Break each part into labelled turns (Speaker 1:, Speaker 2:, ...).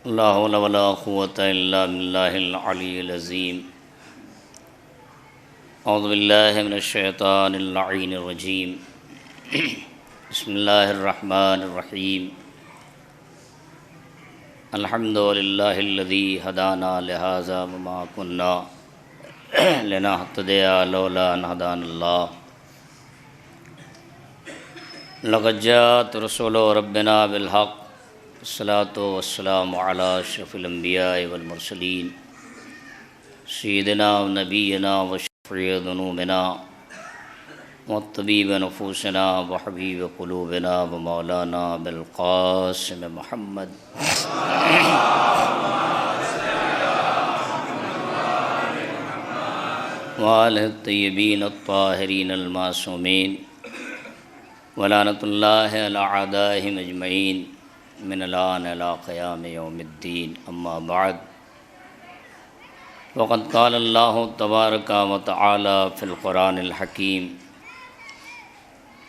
Speaker 1: لا حول ولا قوة إلا بالله العلي العظيم. أعوذ بالله من الشيطان اللعين الرجيم. بسم الله الرحمن الرحيم. الحمد لله الذي هدانا لهذا وما كنا لنهتدي لولا أن هدانا الله. لقد جاءت رسول ربنا بالحق. الصلاة والسلام على أشرف الأنبياء والمرسلين سيدنا ونبينا وشفيع ذنوبنا وطبيب نفوسنا وحبيب قلوبنا ومولانا بالقاسم محمد وآله الطيبين الطاهرين المعصومين ولعنة الله على أعدائهم أجمعين من الآن إلى قيام يوم الدين. أما بعد، وقد قال الله تبارك وتعالى في القرآن الحكيم: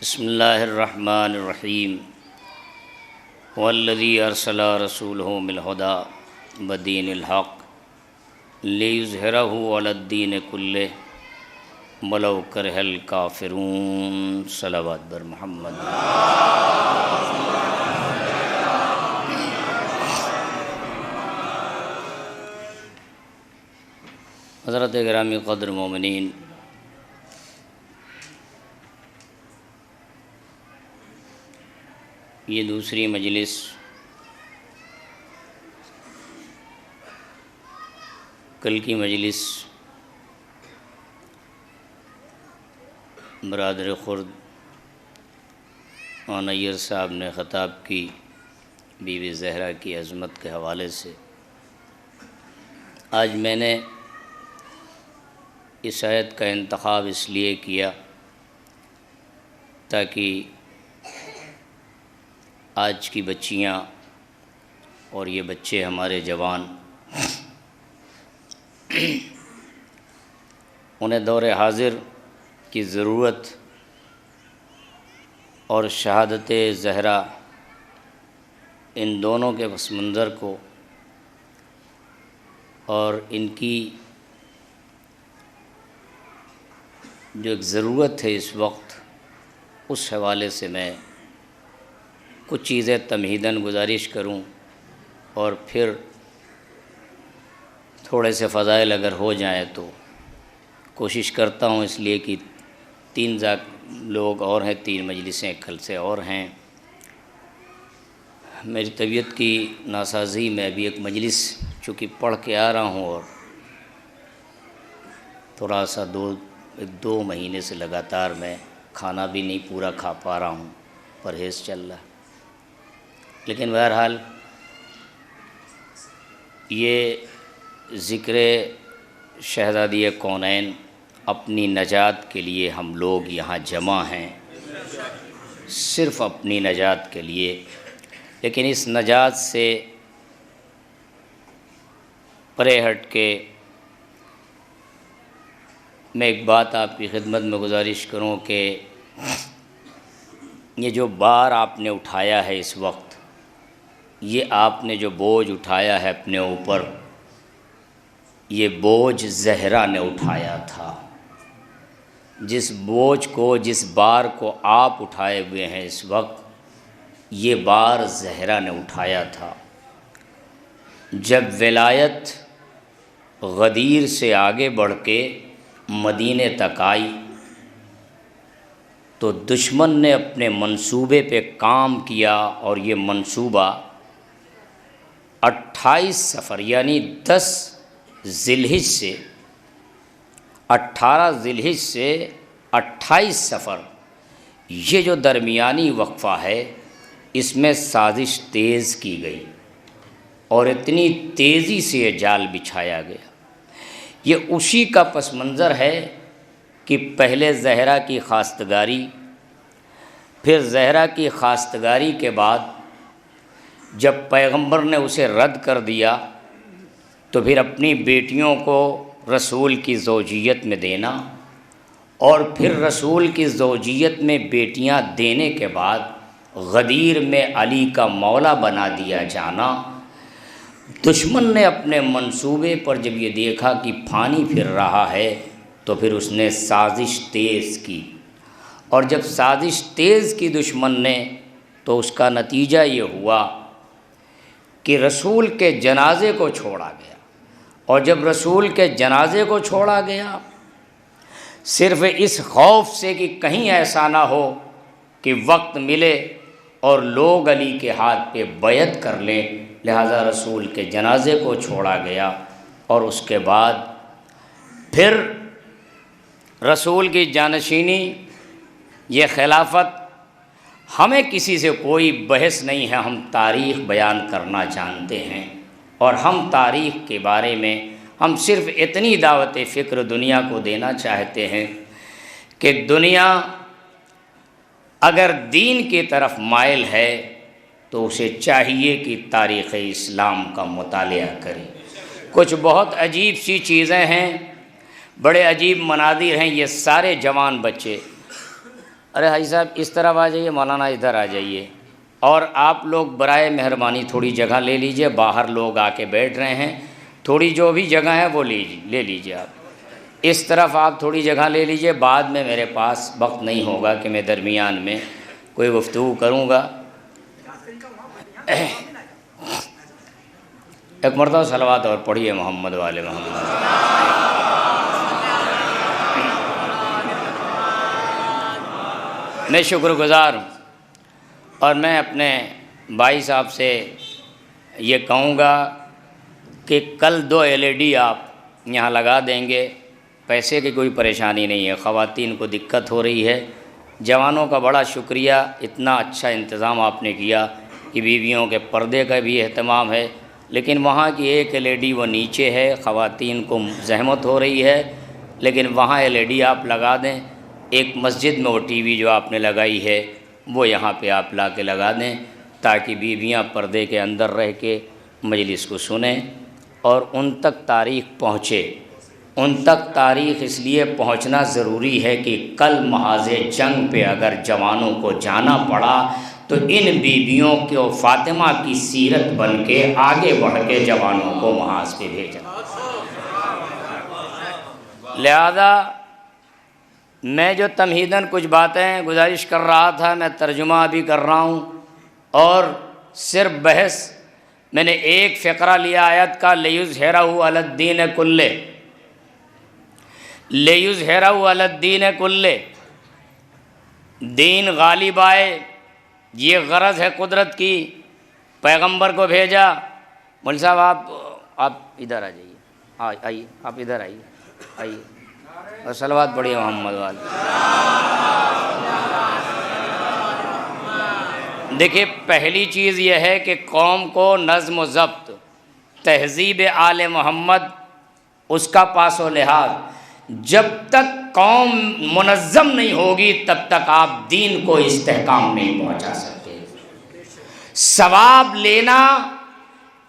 Speaker 1: بسم الله الرحمن الرحيم. هو الذي أرسل رسوله بالهدى ودين الحق ليظهره على الدين كله ولو كره الكافرون. صلوات بر محمد. حضرت گرامی قدر مومنین، یہ دوسری مجلس کل کی مجلس برادر خرد نیر صاحب نے خطاب کی بی بی زہرا کی عظمت کے حوالے سے. آج میں نے اس آیت کا انتخاب اس لیے کیا تاکہ آج کی بچیاں اور یہ بچے ہمارے جوان انہیں دور حاضر کی ضرورت اور شہادت زہرا ان دونوں کے پس منظر کو اور ان کی جو ایک ضرورت ہے اس وقت، اس حوالے سے میں کچھ چیزیں تمہیداً گزارش کروں اور پھر تھوڑے سے فضائل اگر ہو جائیں تو کوشش کرتا ہوں، اس لیے کہ تین لوگ اور ہیں، تین مجلسیں کل سے اور ہیں. میری طبیعت کی ناسازی میں ابھی ایک مجلس چونکہ پڑھ کے آ رہا ہوں اور تھوڑا سا دو مہینے سے لگاتار میں کھانا بھی نہیں پورا کھا پا رہا ہوں، پرہیز چل رہا. لیکن بہرحال یہ ذکر شہزادی کونین اپنی نجات کے لیے ہم لوگ یہاں جمع ہیں، صرف اپنی نجات کے لیے. لیکن اس نجات سے پرے ہٹ کے میں ایک بات آپ کی خدمت میں گزارش کروں کہ یہ جو بار آپ نے اٹھایا ہے اس وقت، یہ آپ نے جو بوجھ اٹھایا ہے اپنے اوپر، یہ بوجھ زہرا نے اٹھایا تھا. جس بوجھ کو، جس بار کو آپ اٹھائے ہوئے ہیں اس وقت، یہ بار زہرا نے اٹھایا تھا. جب ولایت غدیر سے آگے بڑھ کے مدینے تک آئی تو دشمن نے اپنے منصوبے پہ کام کیا، اور یہ منصوبہ 28 سفر یعنی 10 ذی الحجہ سے 18 ذی الحجہ سے 28 سفر، یہ جو درمیانی وقفہ ہے اس میں سازش تیز کی گئی اور اتنی تیزی سے یہ جال بچھایا گیا. یہ اسی کا پس منظر ہے کہ پہلے زہرا کی خواستگاری، پھر زہرا کی خواستگاری کے بعد جب پیغمبر نے اسے رد کر دیا تو پھر اپنی بیٹیوں کو رسول کی زوجیت میں دینا، اور پھر رسول کی زوجیت میں بیٹیاں دینے کے بعد غدیر میں علی کا مولا بنا دیا جانا، دشمن نے اپنے منصوبے پر جب یہ دیکھا کہ پھانی پھر رہا ہے تو پھر اس نے سازش تیز کی، اور جب سازش تیز کی دشمن نے تو اس کا نتیجہ یہ ہوا کہ رسول کے جنازے کو چھوڑا گیا، اور جب رسول کے جنازے کو چھوڑا گیا صرف اس خوف سے کہ کہیں ایسا نہ ہو کہ وقت ملے اور لوگ علی کے ہاتھ پہ بیعت کر لیں، لہذا رسول کے جنازے کو چھوڑا گیا۔ اور اس کے بعد پھر رسول کی جانشینی، یہ خلافت، ہمیں کسی سے کوئی بحث نہیں ہے، ہم تاریخ بیان کرنا جانتے ہیں، اور ہم تاریخ کے بارے میں ہم صرف اتنی دعوت فکر دنیا کو دینا چاہتے ہیں کہ دنیا اگر دین کی طرف مائل ہے تو اسے چاہیے کہ تاریخ اسلام کا مطالعہ کرے۔ کچھ بہت عجیب سی چیزیں ہیں، بڑے عجیب مناظر ہیں، یہ سارے جوان بچے، ارے حاجی صاحب اس طرف آ جائیے، مولانا ادھر آ جائیے، اور آپ لوگ برائے مہربانی تھوڑی جگہ لے لیجئے، باہر لوگ آ کے بیٹھ رہے ہیں، تھوڑی جو بھی جگہ ہے وہ لے لیجئے، آپ اس طرف آپ تھوڑی جگہ لے لیجئے، بعد میں میرے پاس وقت نہیں ہوگا کہ میں درمیان میں کوئی گفتگو کروں گا۔ ایک مرتبہ صلوات اور پڑھیے محمد والے محمد۔ میں شکر گزار ہوں، اور میں اپنے بھائی صاحب سے یہ کہوں گا کہ کل 2 LED آپ یہاں لگا دیں گے، پیسے کی کوئی پریشانی نہیں ہے، خواتین کو دقت ہو رہی ہے، جوانوں کا بڑا شکریہ، اتنا اچھا انتظام آپ نے کیا کہ بیویوں کے پردے کا بھی اہتمام ہے، لیکن وہاں کی ایک LED وہ نیچے ہے، خواتین کو زحمت ہو رہی ہے، لیکن وہاں LED آپ لگا دیں، ایک مسجد میں وہ ٹی وی جو آپ نے لگائی ہے وہ یہاں پہ آپ لا کے لگا دیں، تاکہ بیویاں پردے کے اندر رہ کے مجلس کو سنیں اور ان تک تاریخ پہنچے۔ ان تک تاریخ اس لیے پہنچنا ضروری ہے کہ کل محاذ جنگ پہ اگر جوانوں کو جانا پڑا تو ان بیویوں کو فاطمہ کی سیرت بن کے آگے بڑھ کے جوانوں کو محاذ پہ بھیجا۔ لہذا میں جو تمہیداً کچھ باتیں گزارش کر رہا تھا میں ترجمہ بھی کر رہا ہوں، اور صرف بحث میں نے ایک فقرہ لیا آیت کا، لِیُظْہِرَهُ عَلَى الدِّینِ کُلِّهِ، لِیُظْہِرَهُ عَلَى الدِّینِ کُلِّهِ، دین غالب آئے، یہ غرض ہے قدرت کی، پیغمبر کو بھیجا۔ مول صاحب آپ ادھر آ جائیے، آئیے آپ ادھر آئیے اور صلوات پڑھیے محمد والے۔ دیکھیے پہلی چیز یہ ہے کہ قوم کو نظم و ضبط، تہذیب آل محمد، اس کا پاس و لحاظ، جب تک قوم منظم نہیں ہوگی تب تک آپ دین کو استحکام نہیں پہنچا سکتے۔ ثواب لینا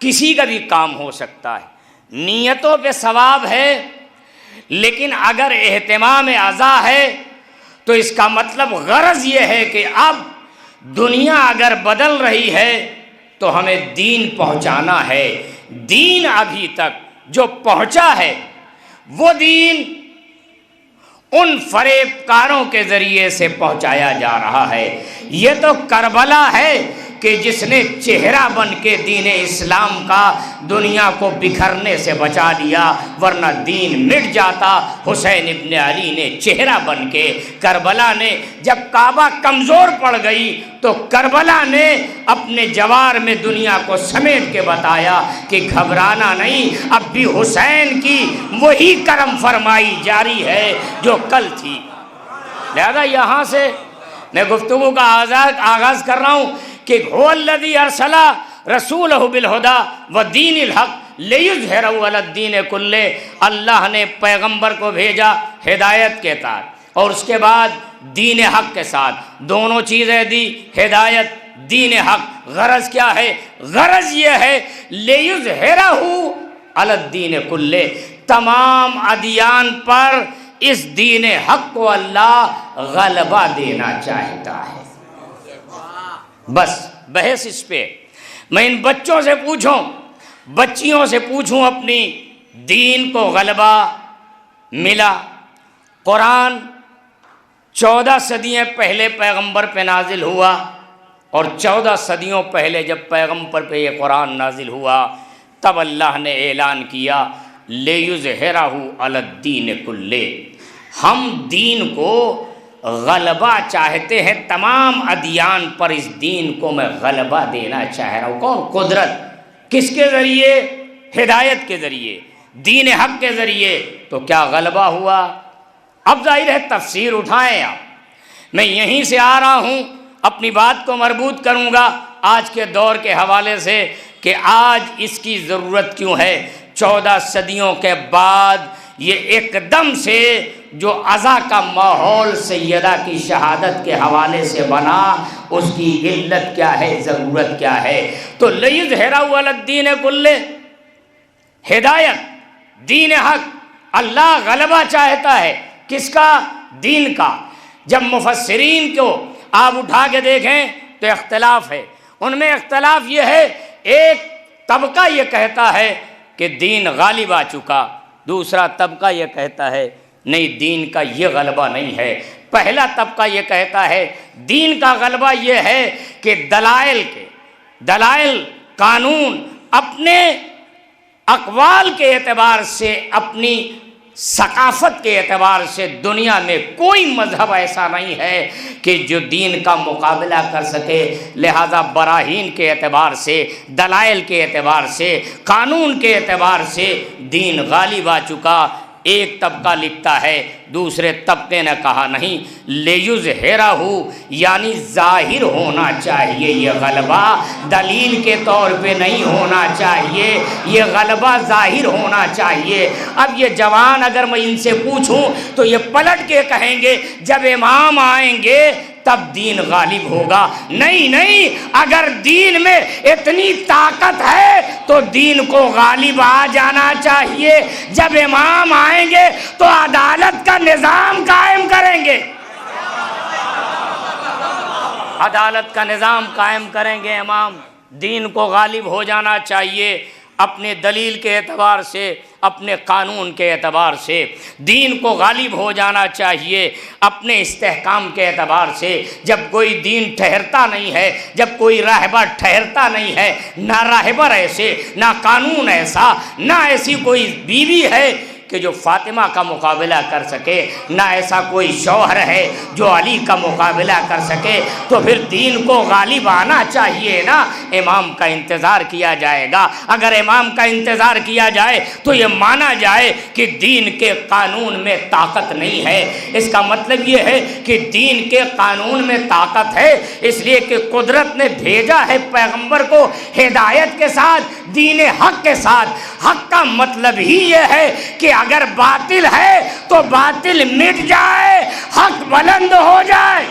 Speaker 1: کسی کا بھی کام ہو سکتا ہے، نیتوں پہ ثواب ہے، لیکن اگر اہتمام اعضا ہے تو اس کا مطلب غرض یہ ہے کہ اب دنیا اگر بدل رہی ہے تو ہمیں دین پہنچانا ہے۔ دین ابھی تک جو پہنچا ہے وہ دین ان فریب کاروں کے ذریعے سے پہنچایا جا رہا ہے۔ یہ تو کربلا ہے کہ جس نے چہرہ بن کے دین اسلام کا دنیا کو بکھرنے سے بچا لیا، ورنہ دین مٹ جاتا۔ حسین ابن علی نے چہرہ بن کے، کربلا نے جب کعبہ کمزور پڑ گئی تو کربلا نے اپنے جوار میں دنیا کو سمیٹ کے بتایا کہ گھبرانا نہیں، اب بھی حسین کی وہی کرم فرمائی جاری ہے جو کل تھی۔ لہذا یہاں سے میں گفتگو کا آغاز کر رہا ہوں کہ هو الذی ارسل رسولہ بالہدی ودین الحق لیظہرہ علی الدین کلہ، اللہ نے پیغمبر کو بھیجا ہدایت کے ساتھ اور اس کے بعد دین حق کے ساتھ، دونوں چیزیں دی، ہدایت، دین حق۔ غرض کیا ہے؟ غرض یہ ہے لیظہرہ علی الدین کلہ، تمام ادیان پر اس دین حق کو اللہ غلبہ دینا چاہتا ہے۔ بس بحث اس پہ۔ میں ان بچوں سے پوچھوں، بچیوں سے پوچھوں اپنی، دین کو غلبہ ملا۔ قرآن 14 صدیاں پہلے پیغمبر پہ نازل ہوا، اور 14 صدیوں پہلے جب پیغمبر پہ یہ قرآن نازل ہوا تب اللہ نے اعلان کیا لِیُظْہِرَهُ عَلَى الدِّینِ کُلِّهِ، ہم دین کو غلبہ چاہتے ہیں تمام ادیان پر، اس دین کو میں غلبہ دینا چاہ رہا ہوں۔ کون؟ قدرت۔ کس کے ذریعے؟ ہدایت کے ذریعے، دین حق کے ذریعے۔ تو کیا غلبہ ہوا؟ اب ظاہر ہے تفسیر اٹھائیں آپ، میں یہیں سے آ رہا ہوں، اپنی بات کو مربوط کروں گا آج کے دور کے حوالے سے کہ آج اس کی ضرورت کیوں ہے۔ 14 صدیوں کے بعد یہ ایک دم سے جو عزا کا ماحول سیدہ کی شہادت کے حوالے سے بنا، اس کی علت کیا ہے، ضرورت کیا ہے؟ تو لِیُظْہِرَهُ عَلَى الدِّینِ کُلِّهِ، ہدایت، دین حق، اللہ غلبہ چاہتا ہے کس کا؟ دین کا۔ جب مفسرین کو آپ اٹھا کے دیکھیں تو اختلاف ہے، ان میں اختلاف یہ ہے، ایک طبقہ یہ کہتا ہے کہ دین غالب آ چکا، دوسرا طبقہ یہ کہتا ہے نہیں، دین کا یہ غلبہ نہیں ہے۔ پہلا طبقہ یہ کہتا ہے دین کا غلبہ یہ ہے کہ دلائل قانون اپنے اقوال کے اعتبار سے، اپنی ثقافت کے اعتبار سے دنیا میں کوئی مذہب ایسا نہیں ہے کہ جو دین کا مقابلہ کر سکے، لہذا براہین کے اعتبار سے، دلائل کے اعتبار سے، قانون کے اعتبار سے دین غالب آ چکا۔ ایک طبقہ لکھتا ہے، دوسرے طبقے نے کہا نہیں، لِیُظْہِرَهُ یعنی ظاہر ہونا چاہیے یہ غلبہ، دلیل کے طور پہ نہیں ہونا چاہیے، یہ غلبہ ظاہر ہونا چاہیے۔ اب یہ جوان اگر میں ان سے پوچھوں تو یہ پلٹ کے کہیں گے جب امام آئیں گے تب دین غالب ہوگا۔ نہیں، اگر دین میں اتنی طاقت ہے تو دین کو غالب آ جانا چاہیے۔ جب امام آئیں گے تو عدالت کا نظام قائم کریں گے، عدالت کا نظام قائم کریں گے امام۔ دین کو غالب ہو جانا چاہیے اپنے دلیل کے اعتبار سے، اپنے قانون کے اعتبار سے، دین کو غالب ہو جانا چاہیے اپنے استحکام کے اعتبار سے۔ جب کوئی دین ٹھہرتا نہیں ہے، جب کوئی راہبر ٹھہرتا نہیں ہے، نہ راہبر ایسے، نہ قانون ایسا، نہ ایسی کوئی بیوی ہے کہ جو فاطمہ کا مقابلہ کر سکے، نہ ایسا کوئی شوہر ہے جو علی کا مقابلہ کر سکے، تو پھر دین کو غالب آنا چاہیے نا۔ امام کا انتظار کیا جائے گا۔ اگر امام کا انتظار کیا جائے تو یہ مانا جائے کہ دین کے قانون میں طاقت نہیں ہے۔ اس کا مطلب یہ ہے کہ دین کے قانون میں طاقت ہے، اس لیے کہ قدرت نے بھیجا ہے پیغمبر کو ہدایت کے ساتھ، دین حق کے ساتھ۔ حق کا مطلب ہی یہ ہے کہ اگر باطل ہے تو باطل مٹ جائے، حق بلند ہو جائے،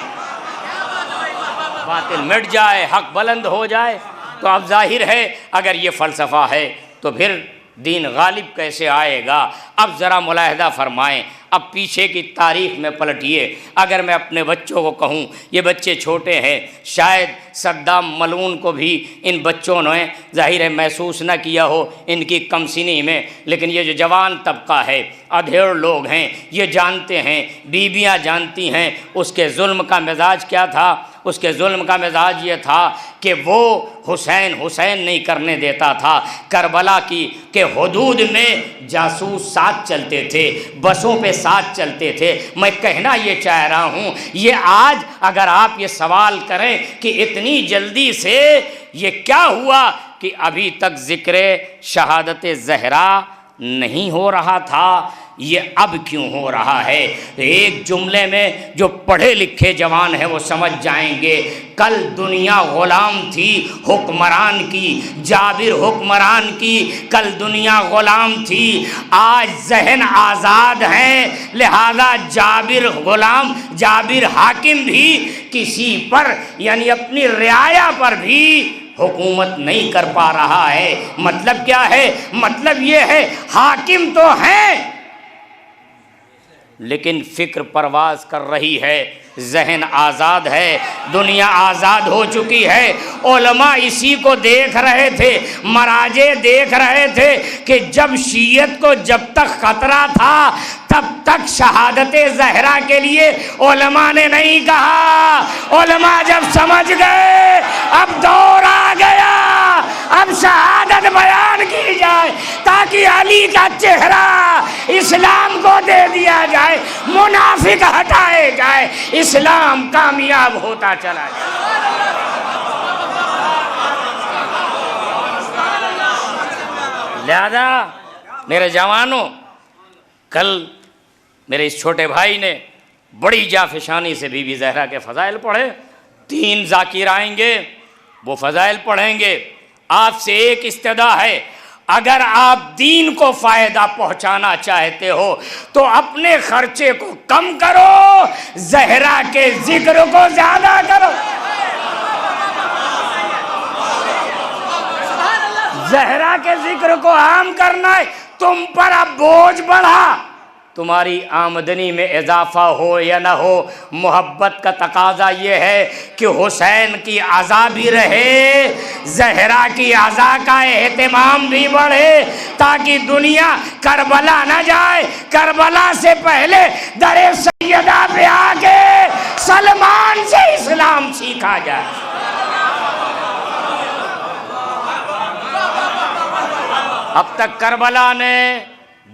Speaker 1: باطل مٹ جائے، حق بلند ہو جائے۔ تو اب ظاہر ہے اگر یہ فلسفہ ہے تو پھر دین غالب کیسے آئے گا؟ اب ذرا ملاحظہ فرمائیں، اب پیچھے کی تاریخ میں پلٹیے۔ اگر میں اپنے بچوں کو کہوں، یہ بچے چھوٹے ہیں، شاید صدام ملعون کو بھی ان بچوں نے ظاہر ہے محسوس نہ کیا ہو ان کی کم سنی میں، لیکن یہ جو جوان طبقہ ہے، ادھیڑ لوگ ہیں، یہ جانتے ہیں، بیویاں جانتی ہیں اس کے ظلم کا مزاج کیا تھا۔ اس کے ظلم کا مزاج یہ تھا کہ وہ حسین نہیں کرنے دیتا تھا۔ کربلا کی کہ حدود میں جاسوس ساتھ چلتے تھے، بسوں پہ ساتھ چلتے تھے۔ میں کہنا یہ چاہ رہا ہوں، یہ آج اگر آپ یہ سوال کریں کہ اتنی جلدی سے یہ کیا ہوا کہ ابھی تک ذکر شہادت زہرا نہیں ہو رہا تھا، یہ اب کیوں ہو رہا ہے؟ ایک جملے میں جو پڑھے لکھے جوان ہیں وہ سمجھ جائیں گے۔ کل دنیا غلام تھی حکمران کی، جابر حکمران کی، کل دنیا غلام تھی، آج ذہن آزاد ہیں، لہذا جابر غلام، جابر حاکم بھی کسی پر یعنی اپنی رعایا پر بھی حکومت نہیں کر پا رہا ہے۔ مطلب کیا ہے؟ مطلب یہ ہے حاکم تو ہیں لیکن فکر پرواز کر رہی ہے، ذہن آزاد ہے، دنیا آزاد ہو چکی ہے۔ علماء اسی کو دیکھ رہے تھے، مراجع دیکھ رہے تھے کہ جب شیعت کو جب تک خطرہ تھا تب تک شہادت زہرا کے لیے علماء نے نہیں کہا۔ علماء جب سمجھ گئے اب دور آ گیا، اب شہادت بیان کی جائے تاکہ علی کا چہرہ اسلام کو دے دیا جائے، منافق ہٹائے جائے، اسلام کامیاب ہوتا چلا جائے۔ لہذا میرے جوانوں، کل میرے اس چھوٹے بھائی نے بڑی جافشانی سے بی بی زہرا کے فضائل پڑھے، 3 ذاکر آئیں گے وہ فضائل پڑھیں گے۔ آپ سے ایک استدعا ہے، اگر آپ دین کو فائدہ پہنچانا چاہتے ہو تو اپنے خرچے کو کم کرو، زہرا کے ذکر کو زیادہ کرو۔ زہرا کے ذکر کو عام کرنا ہے، تم پر اب بوجھ بڑھا، تمہاری آمدنی میں اضافہ ہو یا نہ ہو، محبت کا تقاضا یہ ہے کہ حسین کی عزا بھی رہے، زہرا کی عزا کا اہتمام بھی بڑھے، تاکہ دنیا کربلا نہ جائے، کربلا سے پہلے در سیدہ پہ آ کے سلمان سے اسلام سیکھا جائے۔ اب تک کربلا نے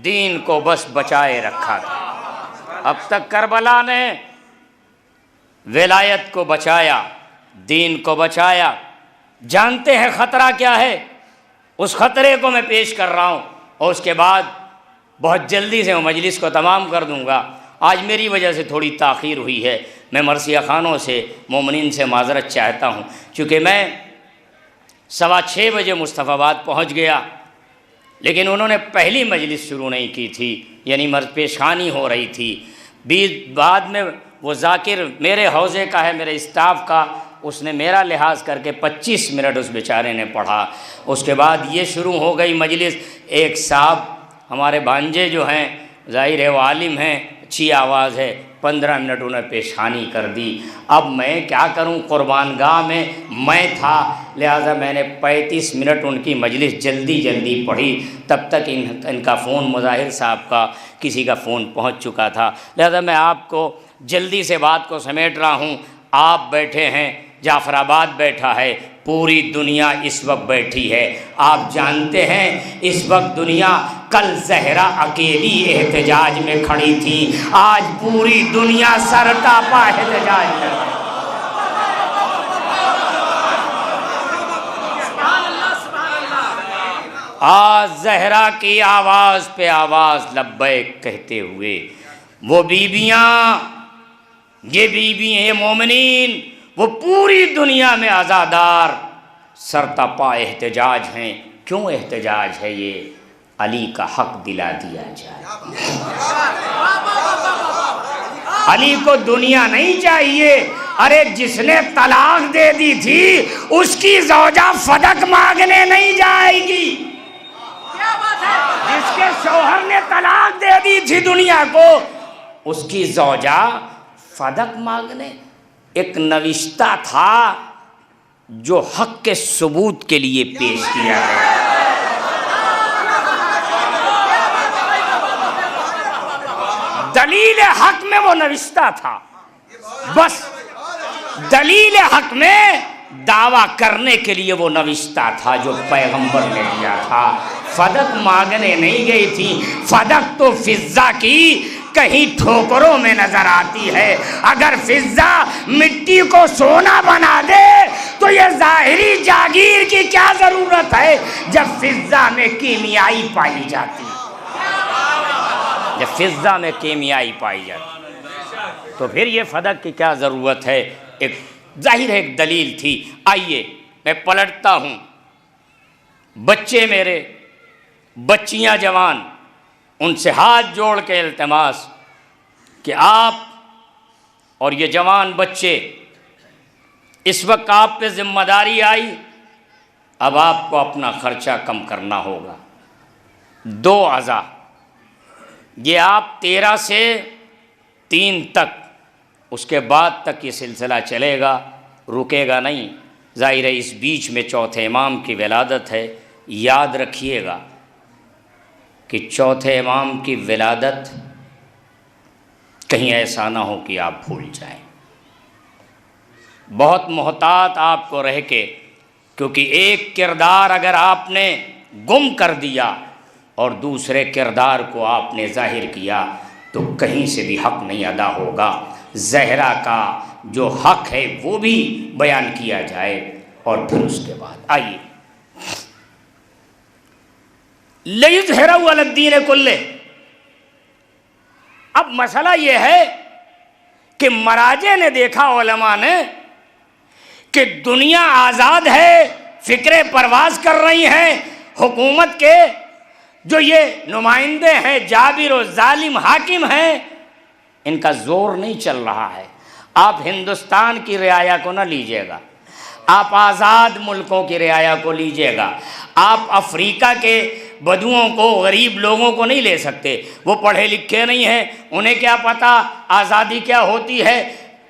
Speaker 1: دین کو بس بچائے رکھا تھا، اب تک کربلا نے ولایت کو بچایا، دین کو بچایا۔ جانتے ہیں خطرہ کیا ہے؟ اس خطرے کو میں پیش کر رہا ہوں اور اس کے بعد بہت جلدی سے میں مجلس کو تمام کر دوں گا۔ آج میری وجہ سے تھوڑی تاخیر ہوئی ہے، میں مرثیہ خانوں سے، مومنین سے معذرت چاہتا ہوں، چونکہ میں 6:15 بجے مصطفیٰ آباد پہنچ گیا، لیکن انہوں نے پہلی مجلس شروع نہیں کی تھی، یعنی پیشخانی ہو رہی تھی۔ بعد میں وہ ذاکر میرے حوزے کا ہے، میرے اسٹاف کا، اس نے میرا لحاظ کر کے 25 منٹ اس بیچارے نے پڑھا۔ اس کے بعد یہ شروع ہو گئی مجلس۔ ایک صاحب ہمارے بھانجے جو ہیں، ظاہر ہے وہ عالم ہیں، اچھی آواز ہے، 15 منٹ انہیں پیشخانی کر دی۔ اب میں کیا کروں، قربان گاہ میں تھا، لہٰذا میں نے 35 منٹ ان کی مجلس جلدی پڑھی۔ تب تک ان کا فون، مظاہر صاحب کا کسی کا فون پہنچ چکا تھا، لہذا میں آپ کو جلدی سے بات کو سمیٹ رہا ہوں۔ آپ بیٹھے ہیں، جعفر آباد بیٹھا ہے، پوری دنیا اس وقت بیٹھی ہے۔ آپ جانتے ہیں اس وقت دنیا، کل زہرا اکیلی احتجاج میں کھڑی تھی، آج پوری دنیا سر ٹاپا احتجاج کر رہی ہے۔ آج زہرا کی آواز پہ آواز لبیک کہتے ہوئے وہ بیویاں، یہ بیوی ہیں مومنین، وہ پوری دنیا میں عزادار سرتپا احتجاج ہیں۔ کیوں احتجاج ہے یہ؟ علی کا حق دلا دیا جائے۔ علی کو دنیا نہیں چاہیے۔ ارے جس نے طلاق دے دی تھی اس کی زوجہ فدق مانگنے نہیں جائے گی۔ جس کے شوہر نے طلاق دے دی تھی دنیا کو، اس کی زوجہ فدق مانگنے۔ ایک نوشتہ تھا جو حق کے ثبوت کے لیے پیش کیا گیا۔ دلیل حق میں وہ نوشتہ تھا، بس دلیل حق میں دعویٰ کرنے کے لیے وہ نوشتہ تھا جو پیغمبر نے دیا تھا۔ فدق مانگنے نہیں گئی تھی۔ فدق تو فضہ کی کہیں ٹھوکروں میں نظر آتی ہے۔ اگر فضہ مٹی کو سونا بنا دے تو یہ ظاہری جاگیر کی کیا ضرورت ہے جب فضہ میں کیمیائی پائی جاتی ہے، جب فضہ میں کیمیائی پائی جاتی تو پھر یہ فدق کی کیا ضرورت ہے؟ ایک ظاہر ہے ایک دلیل تھی۔ آئیے میں پلٹتا ہوں، بچے میرے، بچیاں جوان، ان سے ہاتھ جوڑ کے التماس کہ آپ اور یہ جوان بچے، اس وقت آپ پہ ذمہ داری آئی، اب آپ کو اپنا خرچہ کم کرنا ہوگا۔ 2 عزا، یہ آپ 13 سے 3 تک، اس کے بعد تک یہ سلسلہ چلے گا، رکے گا نہیں۔ ظاہر ہے اس بیچ میں چوتھے امام کی ولادت ہے۔ یاد رکھیے گا کہ چوتھے امام کی ولادت کہیں ایسا نہ ہو کہ آپ بھول جائیں۔ بہت محتاط آپ کو رہ کے، کیونکہ ایک کردار اگر آپ نے گم کر دیا اور دوسرے کردار کو آپ نے ظاہر کیا تو کہیں سے بھی حق نہیں ادا ہوگا۔ زہرا کا جو حق ہے وہ بھی بیان کیا جائے، اور پھر اس کے بعد آئیے لِیُظْہِرَهُ عَلَى الدِّینِ کُلِّهِ۔ اب مسئلہ یہ ہے کہ مراجع نے دیکھا، علماء نے، کہ دنیا آزاد ہے، فکریں پرواز کر رہی ہیں، حکومت کے جو یہ نمائندے ہیں، جابر و ظالم حاکم ہیں، ان کا زور نہیں چل رہا ہے۔ آپ ہندوستان کی رعایا کو نہ لیجئے گا، آپ آزاد ملکوں کی رعایا کو لیجئے گا، آپ افریقہ کے بدوؤں کو، غریب لوگوں کو نہیں لے سکتے، وہ پڑھے لکھے نہیں ہیں، انہیں کیا پتہ آزادی کیا ہوتی ہے۔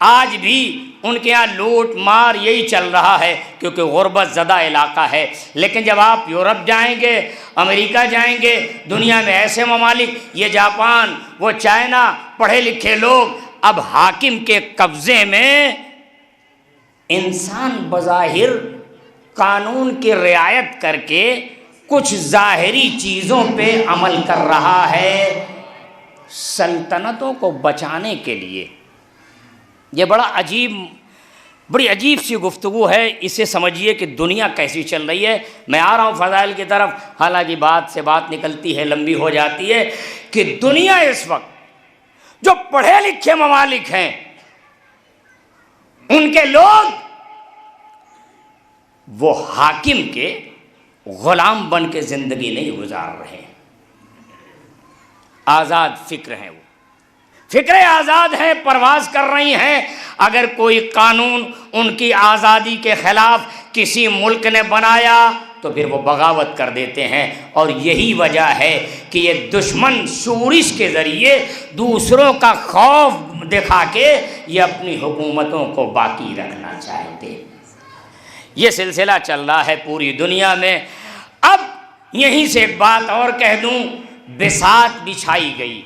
Speaker 1: آج بھی ان کے یہاں لوٹ مار یہی چل رہا ہے، کیونکہ غربت زدہ علاقہ ہے۔ لیکن جب آپ یورپ جائیں گے، امریکہ جائیں گے، دنیا میں ایسے ممالک، یہ جاپان، وہ چائنا، پڑھے لکھے لوگ، اب حاکم کے قبضے میں انسان بظاہر قانون کی رعایت کر کے کچھ ظاہری چیزوں پہ عمل کر رہا ہے سلطنتوں کو بچانے کے لیے۔ یہ بڑی عجیب سی گفتگو ہے، اسے سمجھیے کہ دنیا کیسی چل رہی ہے۔ میں آ رہا ہوں فضائل کی طرف، حالانکہ بات سے بات نکلتی ہے، لمبی ہو جاتی ہے، کہ دنیا اس وقت جو پڑھے لکھے ممالک ہیں، ان کے لوگ وہ حاکم کے غلام بن کے زندگی نہیں گزار رہے ہیں، آزاد فکر ہیں، وہ فکریں آزاد ہیں، پرواز کر رہی ہیں۔ اگر کوئی قانون ان کی آزادی کے خلاف کسی ملک نے بنایا تو پھر وہ بغاوت کر دیتے ہیں، اور یہی وجہ ہے کہ یہ دشمن شورش کے ذریعے دوسروں کا خوف دکھا کے یہ اپنی حکومتوں کو باقی رکھنا چاہتے ہیں۔ یہ سلسلہ چل رہا ہے پوری دنیا میں۔ اب یہیں سے ایک بات اور کہہ دوں، بساط بچھائی گئی۔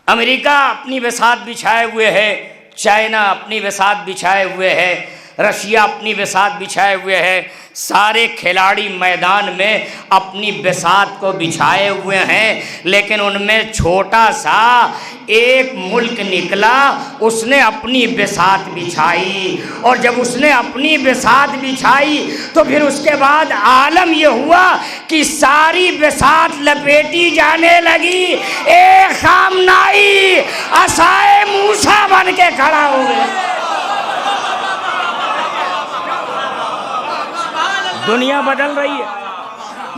Speaker 1: امریکہ اپنی بساط بچھائے ہوئے ہے، چائنا اپنی بساط بچھائے ہوئے ہے، رشیا اپنی بساط بچھائے ہوئے ہے، سارے کھلاڑی میدان میں اپنی بساط کو بچھائے ہوئے ہیں، لیکن ان میں چھوٹا سا ایک ملک نکلا، اس نے اپنی بساط بچھائی، اور جب اس نے اپنی بساط بچھائی تو پھر اس کے بعد عالم یہ ہوا کہ ساری بساط لپیٹی جانے لگی، ایک خامنائی عصائے موسیٰ بن کے کھڑا ہو گیا۔ دنیا بدل رہی ہے،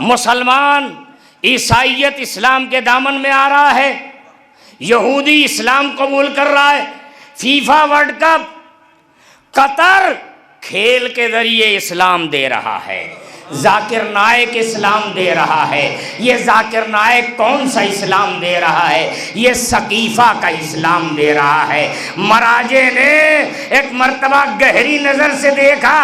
Speaker 1: مسلمان عیسائیت اسلام کے دامن میں آ رہا ہے، یہودی اسلام قبول کر رہا ہے، فیفا ورلڈ کپ قطر کھیل کے ذریعے اسلام دے رہا ہے، ذاکر نائک اسلام دے رہا ہے۔ یہ ذاکر نائک کون سا اسلام دے رہا ہے؟ یہ ثقیفہ کا اسلام دے رہا ہے۔ مراجع نے ایک مرتبہ گہری نظر سے دیکھا،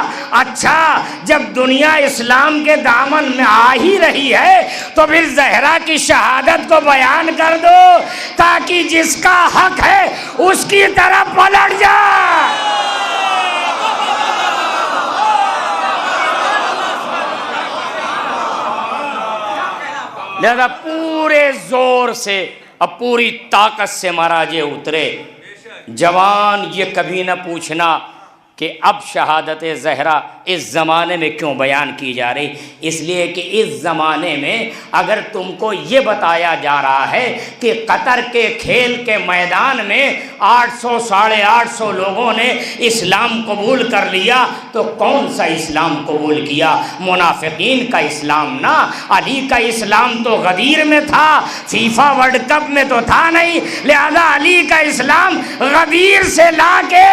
Speaker 1: اچھا جب دنیا اسلام کے دامن میں آ ہی رہی ہے تو پھر زہرا کی شہادت کو بیان کر دو تاکہ جس کا حق ہے اس کی طرف پلٹ جائے۔ لہذا پورے زور سے، اب پوری طاقت سے مراجع اترے۔ جوان یہ کبھی نہ پوچھنا کہ اب شہادت زہرا اس زمانے میں کیوں بیان کی جا رہی، اس لیے کہ اس زمانے میں اگر تم کو یہ بتایا جا رہا ہے کہ قطر کے کھیل کے میدان میں 800 ساڑھے 800 لوگوں نے اسلام قبول کر لیا تو کون سا اسلام قبول کیا؟ منافقین کا اسلام نا، علی کا اسلام تو غدیر میں تھا، فیفا ورلڈ کپ میں تو تھا نہیں، لہذا علی کا اسلام غدیر سے لا کے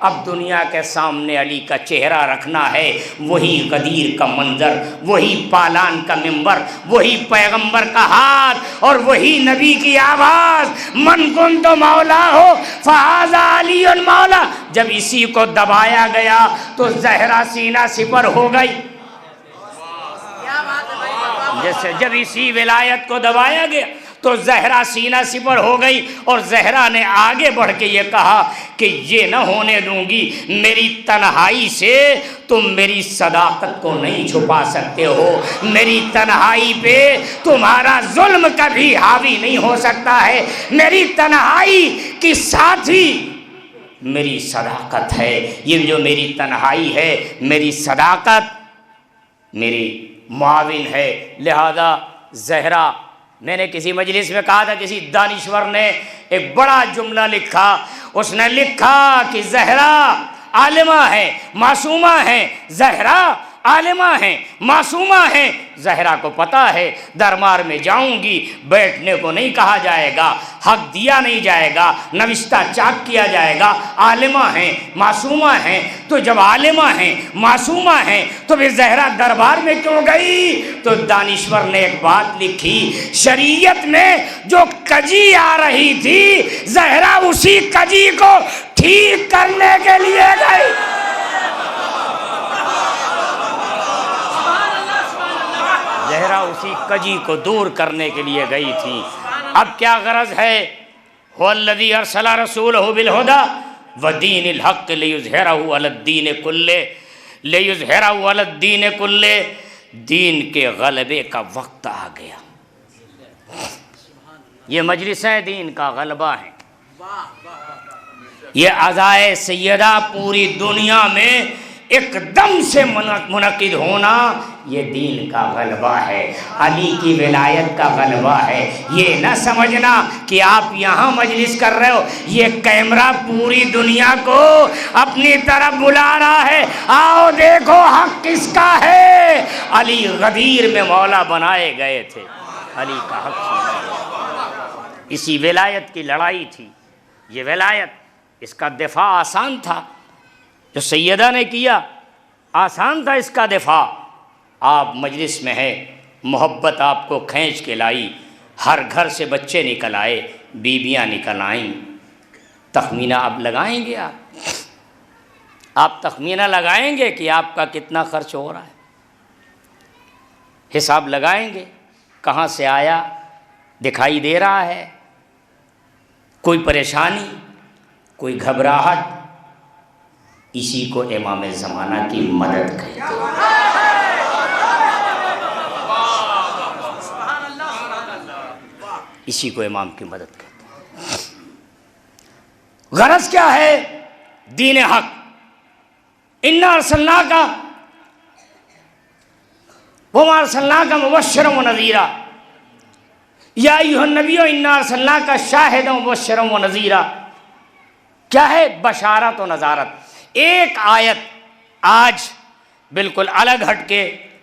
Speaker 1: اب دنیا کے سامنے علی کا چہرہ رکھنا ہے، وہی غدیر کا منظر، وہی پالان کا منبر، وہی پیغمبر کا ہاتھ اور وہی نبی کی آواز، من کنت مولا ہو فہذا علی مولا۔ جب اسی کو دبایا گیا تو زہرا سینہ سپر ہو گئی، جیسے جب اسی ولایت کو دبایا گیا تو زہرا سینہ سپر ہو گئی، اور زہرا نے آگے بڑھ کے یہ کہا کہ یہ نہ ہونے دوں گی، میری تنہائی سے تم میری صداقت کو نہیں چھپا سکتے ہو، میری تنہائی پہ تمہارا ظلم کبھی حاوی نہیں ہو سکتا ہے، میری تنہائی کی ساتھی میری صداقت ہے، یہ جو میری تنہائی ہے میری صداقت میری معاون ہے۔ لہذا زہرا، میں نے کسی مجلس میں کہا تھا، کسی دانشور نے ایک بڑا جملہ لکھا، اس نے لکھا کہ زہرا عالمہ ہے، معصومہ ہے، زہرا عالمہ ہیں، معصومہ ہیں، زہرا کو پتہ ہے دربار میں جاؤں گی بیٹھنے کو نہیں کہا جائے گا، حق دیا نہیں جائے گا، نوشتہ چاک کیا جائے گا، عالمہ ہیں، معصومہ ہیں، تو جب عالمہ ہیں، معصومہ ہیں تو پھر زہرا دربار میں کیوں گئی؟ تو دانشور نے ایک بات لکھی، شریعت میں جو کجی آ رہی تھی زہرا اسی کجی کو ٹھیک کرنے کے لیے گئی۔ زہرا اسی کجی کو دور کرنے کے لیے گئی تھی۔ اب کیا غرض ہے؟ هو الذی ارسل رسولہ بالہدی ودین الحق لیظہرہ علی الدین کلہ، لیظہرہ علی الدین کلہ، دین کے غلبے کا وقت آ گیا۔ یہ مجلسیں دین کا غلبہ ہیں، یہ عزائے سیدہ پوری دنیا میں ایک دم سے منعقد ہونا، یہ دین کا غلبہ ہے، علی کی ولایت کا غلبہ ہے۔ یہ نہ سمجھنا کہ آپ یہاں مجلس کر رہے ہو، یہ کیمرہ پوری دنیا کو اپنی طرف بلا رہا ہے، آؤ دیکھو حق کس کا ہے۔ علی غدیر میں مولا بنائے گئے تھے، علی کا حق سنا گیا۔ اسی ولایت کی لڑائی تھی، یہ ولایت، اس کا دفاع آسان تھا، جو سیدہ نے کیا آسان تھا اس کا دفاع۔ آپ مجلس میں ہے، محبت آپ کو کھینچ کے لائی، ہر گھر سے بچے نکل آئے، بیویاں نکل آئیں، تخمینہ اب لگائیں گے آپ تخمینہ لگائیں گے کہ آپ کا کتنا خرچ ہو رہا ہے، حساب لگائیں گے، کہاں سے آیا، دکھائی دے رہا ہے، کوئی پریشانی، کوئی گھبراہٹ، اسی کو امام زمانہ کی مدد کہتے ہیں۔ اسی کو امام کی مدد کہتے ہیں۔ غرض کیا ہے؟ دین حق، انا ارسلناک وما ارسلناک مبشرا ونذیرا، یا ایھا النبی انا ارسلناک شاہدا ومبشرا ونذیرا۔ کیا ہے؟ بشارت و نذارت۔ ایک آیت آج بالکل الگ ہٹ کے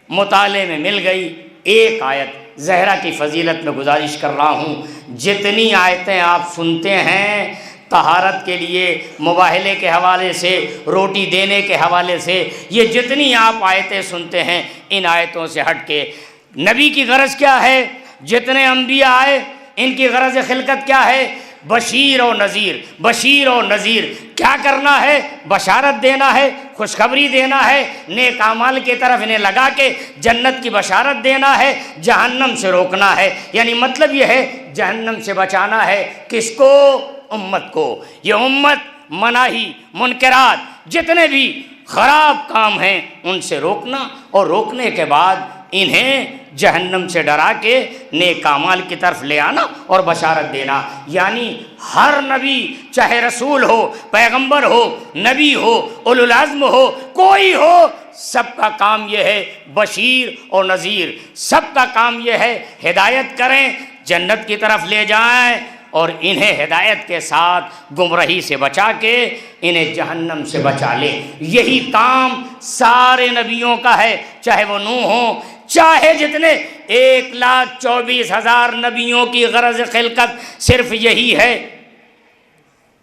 Speaker 1: مطالعے میں مل گئی، ایک آیت زہرا کی فضیلت میں گزارش کر رہا ہوں، جتنی آیتیں آپ سنتے ہیں طہارت کے لیے، مباہلے کے حوالے سے، روٹی دینے کے حوالے سے، یہ جتنی آپ آیتیں سنتے ہیں ان آیتوں سے ہٹ کے نبی کی غرض کیا ہے؟ جتنے انبیاء آئے ان کی غرض خلقت کیا ہے؟ بشیر و نذیر، بشیر و نذیر۔ کیا کرنا ہے؟ بشارت دینا ہے، خوشخبری دینا ہے، نیک اعمال کی طرف انہیں لگا کے جنت کی بشارت دینا ہے، جہنم سے روکنا ہے۔ یعنی مطلب یہ ہے جہنم سے بچانا ہے، کس کو؟ امت کو۔ یہ امت مناہی، منکرات، جتنے بھی خراب کام ہیں ان سے روکنا، اور روکنے کے بعد انہیں جہنم سے ڈرا کے نیک اعمال کی طرف لے آنا اور بشارت دینا۔ یعنی ہر نبی، چاہے رسول ہو، پیغمبر ہو، نبی ہو، اولو العزم ہو، کوئی ہو، سب کا کام یہ ہے بشیر اور نذیر، سب کا کام یہ ہے ہدایت کریں، جنت کی طرف لے جائیں، اور انہیں ہدایت کے ساتھ گمراہی سے بچا کے انہیں جہنم سے بچا لے۔ یہی کام سارے نبیوں کا ہے، چاہے وہ نوح ہوں، چاہے جتنے 1,24,000 نبیوں کی غرض خلقت صرف یہی ہے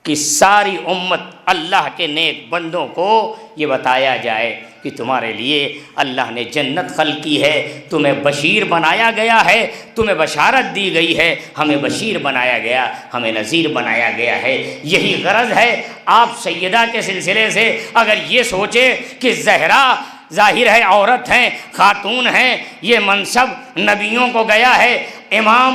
Speaker 1: کہ ساری امت اللہ کے نیک بندوں کو یہ بتایا جائے کہ تمہارے لیے اللہ نے جنت خلق کی ہے، تمہیں بشیر بنایا گیا ہے، تمہیں بشارت دی گئی ہے، ہمیں بشیر بنایا گیا، ہمیں نذیر بنایا گیا ہے۔ یہی غرض ہے آپ سیدہ کے سلسلے سے۔ اگر یہ سوچے کہ زہرا ظاہر ہے عورت ہیں، خاتون ہیں، یہ منصب نبیوں کو گیا ہے، امام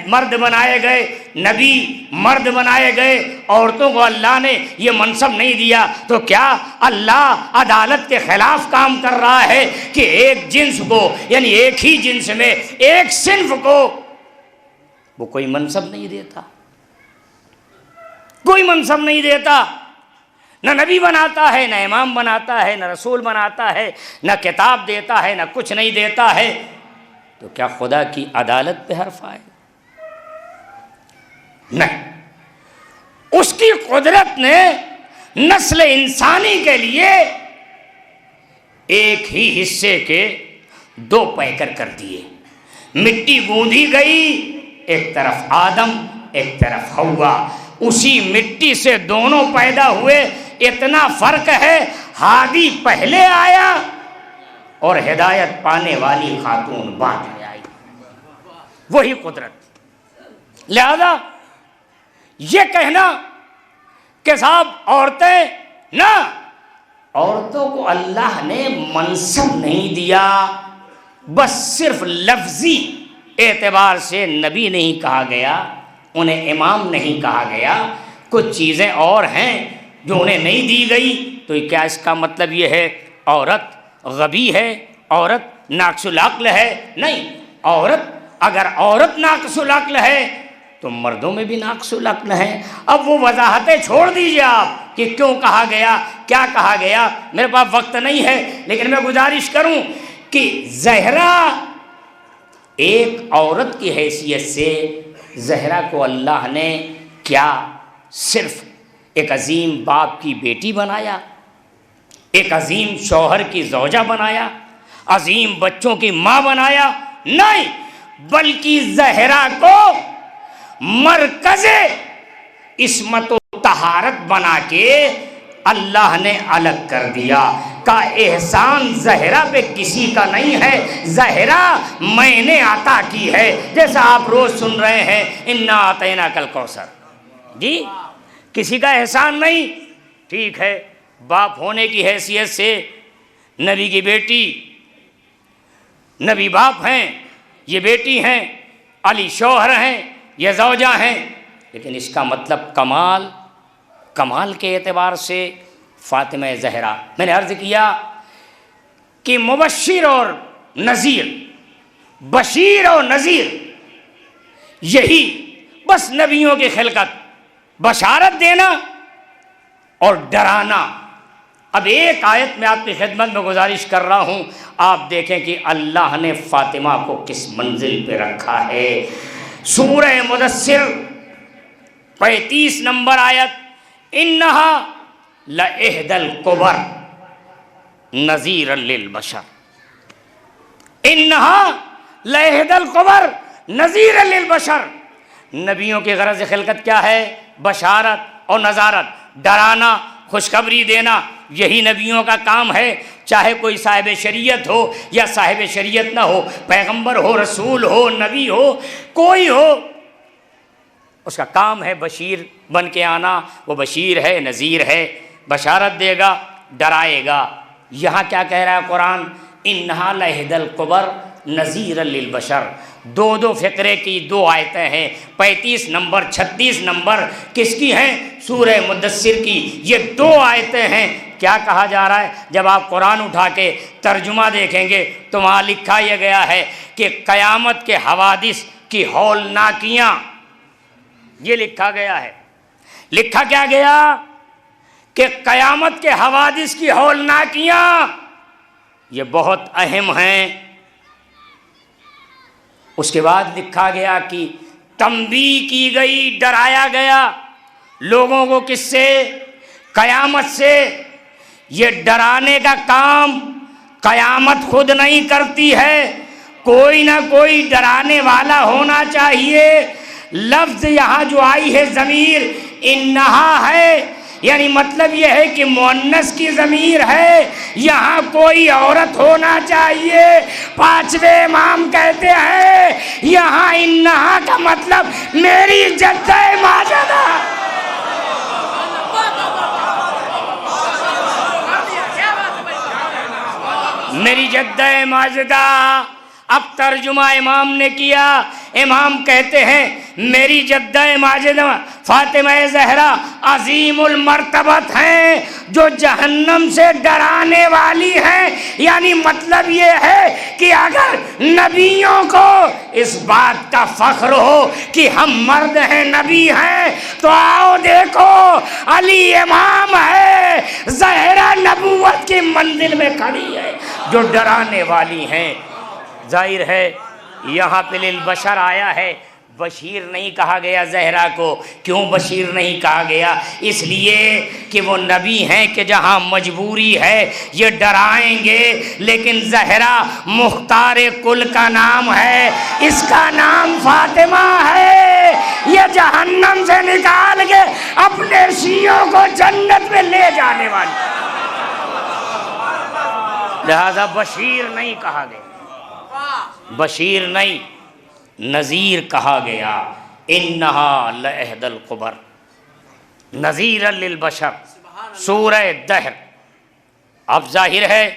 Speaker 1: مرد بنائے گئے، نبی مرد بنائے گئے، عورتوں کو اللہ نے یہ منصب نہیں دیا، تو کیا اللہ عدالت کے خلاف کام کر رہا ہے کہ ایک جنس کو، یعنی ایک ہی جنس میں ایک صنف کو وہ کوئی منصب نہیں دیتا؟ کوئی منصب نہیں دیتا، نہ نبی بناتا ہے، نہ امام بناتا ہے، نہ رسول بناتا ہے، نہ کتاب دیتا ہے، نہ کچھ نہیں دیتا ہے، تو کیا خدا کی عدالت پہ حرف آئے؟ نہیں، اس کی قدرت نے نسل انسانی کے لیے ایک ہی حصے کے دو پیکر کر دیے۔ مٹی گوندھی گئی، ایک طرف آدم ایک طرف حوا، اسی مٹی سے دونوں پیدا ہوئے۔ اتنا فرق ہے، ہادی پہلے آیا اور ہدایت پانے والی خاتون بعد میں آئی، وہی قدرت۔ لہذا یہ کہنا کہ صاحب عورتیں، نہ، عورتوں کو اللہ نے منصب نہیں دیا، بس صرف لفظی اعتبار سے نبی نہیں کہا گیا، انہیں امام نہیں کہا گیا، کچھ چیزیں اور ہیں جو انہیں نہیں دی گئی۔ تو کیا اس کا مطلب یہ ہے عورت غبی ہے، عورت ناقص العقل ہے؟ نہیں، اگر عورت ناقص العقل ہے تو مردوں میں بھی ناقص العقل ہے۔ اب وہ وضاحتیں چھوڑ دیجئے آپ کہ کیوں کہا گیا، کیا کہا گیا، میرے پاس وقت نہیں ہے، لیکن میں گزارش کروں کہ زہرا ایک عورت کی حیثیت سے زہرا کو اللہ نے کیا صرف ایک عظیم باپ کی بیٹی بنایا، ایک عظیم شوہر کی زوجہ بنایا، عظیم بچوں کی ماں بنایا؟ نہیں، بلکہ زہرا کو مرکز عصمت و طہارت بنا کے اللہ نے الگ کر دیا۔ کا احسان زہرا پہ کسی کا نہیں ہے، زہرا میں نے عطا کی ہے۔ جیسا آپ روز سن رہے ہیں انا اعطیناک الکوثر، جی کسی کا احسان نہیں، ٹھیک ہے، باپ ہونے کی حیثیت سے نبی کی بیٹی، نبی باپ ہیں، یہ بیٹی ہیں، علی شوہر ہیں، یہ زوجہ ہیں، لیکن اس کا مطلب کمال کے اعتبار سے فاطمہ زہرا، میں نے عرض کیا کہ مبشر اور نذیر، بشیر اور نذیر، یہی بس نبیوں کی خلقت، بشارت دینا اور ڈرانا۔ اب ایک آیت میں آپ کی خدمت میں گزارش کر رہا ہوں، آپ دیکھیں کہ اللہ نے فاطمہ کو کس منزل پہ رکھا ہے۔ سورہ مدثر 35 نمبر آیت، انہا لإحدی الکبر نذیرا للبشر، انہا لإحدی الکبر نذیرا للبشر۔ نبیوں کی غرض خلقت کیا ہے؟ بشارت اور نذارت، ڈرانا، خوشخبری دینا، یہی نبیوں کا کام ہے۔ چاہے کوئی صاحب شریعت ہو یا صاحب شریعت نہ ہو، پیغمبر ہو، رسول ہو، نبی ہو، کوئی ہو، اس کا کام ہے بشیر بن کے آنا۔ وہ بشیر ہے، نذیر ہے، بشارت دے گا، ڈرائے گا۔ یہاں کیا کہہ رہا ہے قرآن؟ انہا لإحدی الکبر نذیرا للبشر۔ دو فقرے کی دو آیتیں ہیں، 35 نمبر 36 نمبر کس کی ہیں؟ سورہ مدثر کی۔ یہ دو آیتیں ہیں۔ کیا کہا جا رہا ہے؟ جب آپ قرآن اٹھا کے ترجمہ دیکھیں گے تو وہاں لکھا یہ گیا ہے کہ قیامت کے حوادث کی ہولناکیاں، یہ لکھا گیا ہے۔ لکھا کیا گیا؟ کہ قیامت کے حوادث کی ہولناکیاں یہ بہت اہم ہیں۔ اس کے بعد لکھا گیا کہ تنبیہ کی گئی، ڈرایا گیا لوگوں کو کس سے؟ قیامت سے۔ یہ ڈرانے کا کام قیامت خود نہیں کرتی ہے، کوئی نہ کوئی ڈرانے والا ہونا چاہیے۔ لفظ یہاں جو آئی ہے ضمیر، انہا ہے، یعنی مطلب یہ ہے کہ مؤنث کی ضمیر ہے، یہاں کوئی عورت ہونا چاہیے۔ پانچویں امام کہتے ہیں یہاں انہا کا مطلب میری جدہ ماجدہ، میری جدہ ماجدہ۔ اب ترجمہ امام نے کیا، امام کہتے ہیں میری جدہ ماجدہ فاطمہ زہرا عظیم المرتبت ہیں جو جہنم سے ڈرانے والی ہیں، یعنی مطلب یہ ہے کہ اگر نبیوں کو اس بات کا فخر ہو کہ ہم مرد ہیں نبی ہیں تو آؤ دیکھو علی امام ہے، زہرا نبوت کی منزل میں کھڑی ہے جو ڈرانے والی ہیں۔ ظاہر ہے یہاں پہ للبشر آیا ہے، بشیر نہیں کہا گیا زہرا کو۔ کیوں بشیر نہیں کہا گیا؟ اس لیے کہ وہ نبی ہیں کہ جہاں مجبوری ہے یہ ڈرائیں گے، لیکن زہرا مختار کل کا نام ہے، اس کا نام فاطمہ ہے، یہ جہنم سے نکال کے اپنے شیعوں کو جنت میں لے جانے والی، لہذا بشیر نہیں کہا گیا، بشیر نہیں نذیر کہا گیا۔ انہا لعہد القبر نذیرا للبشر، سورہ دہر۔ اب ظاہر ہے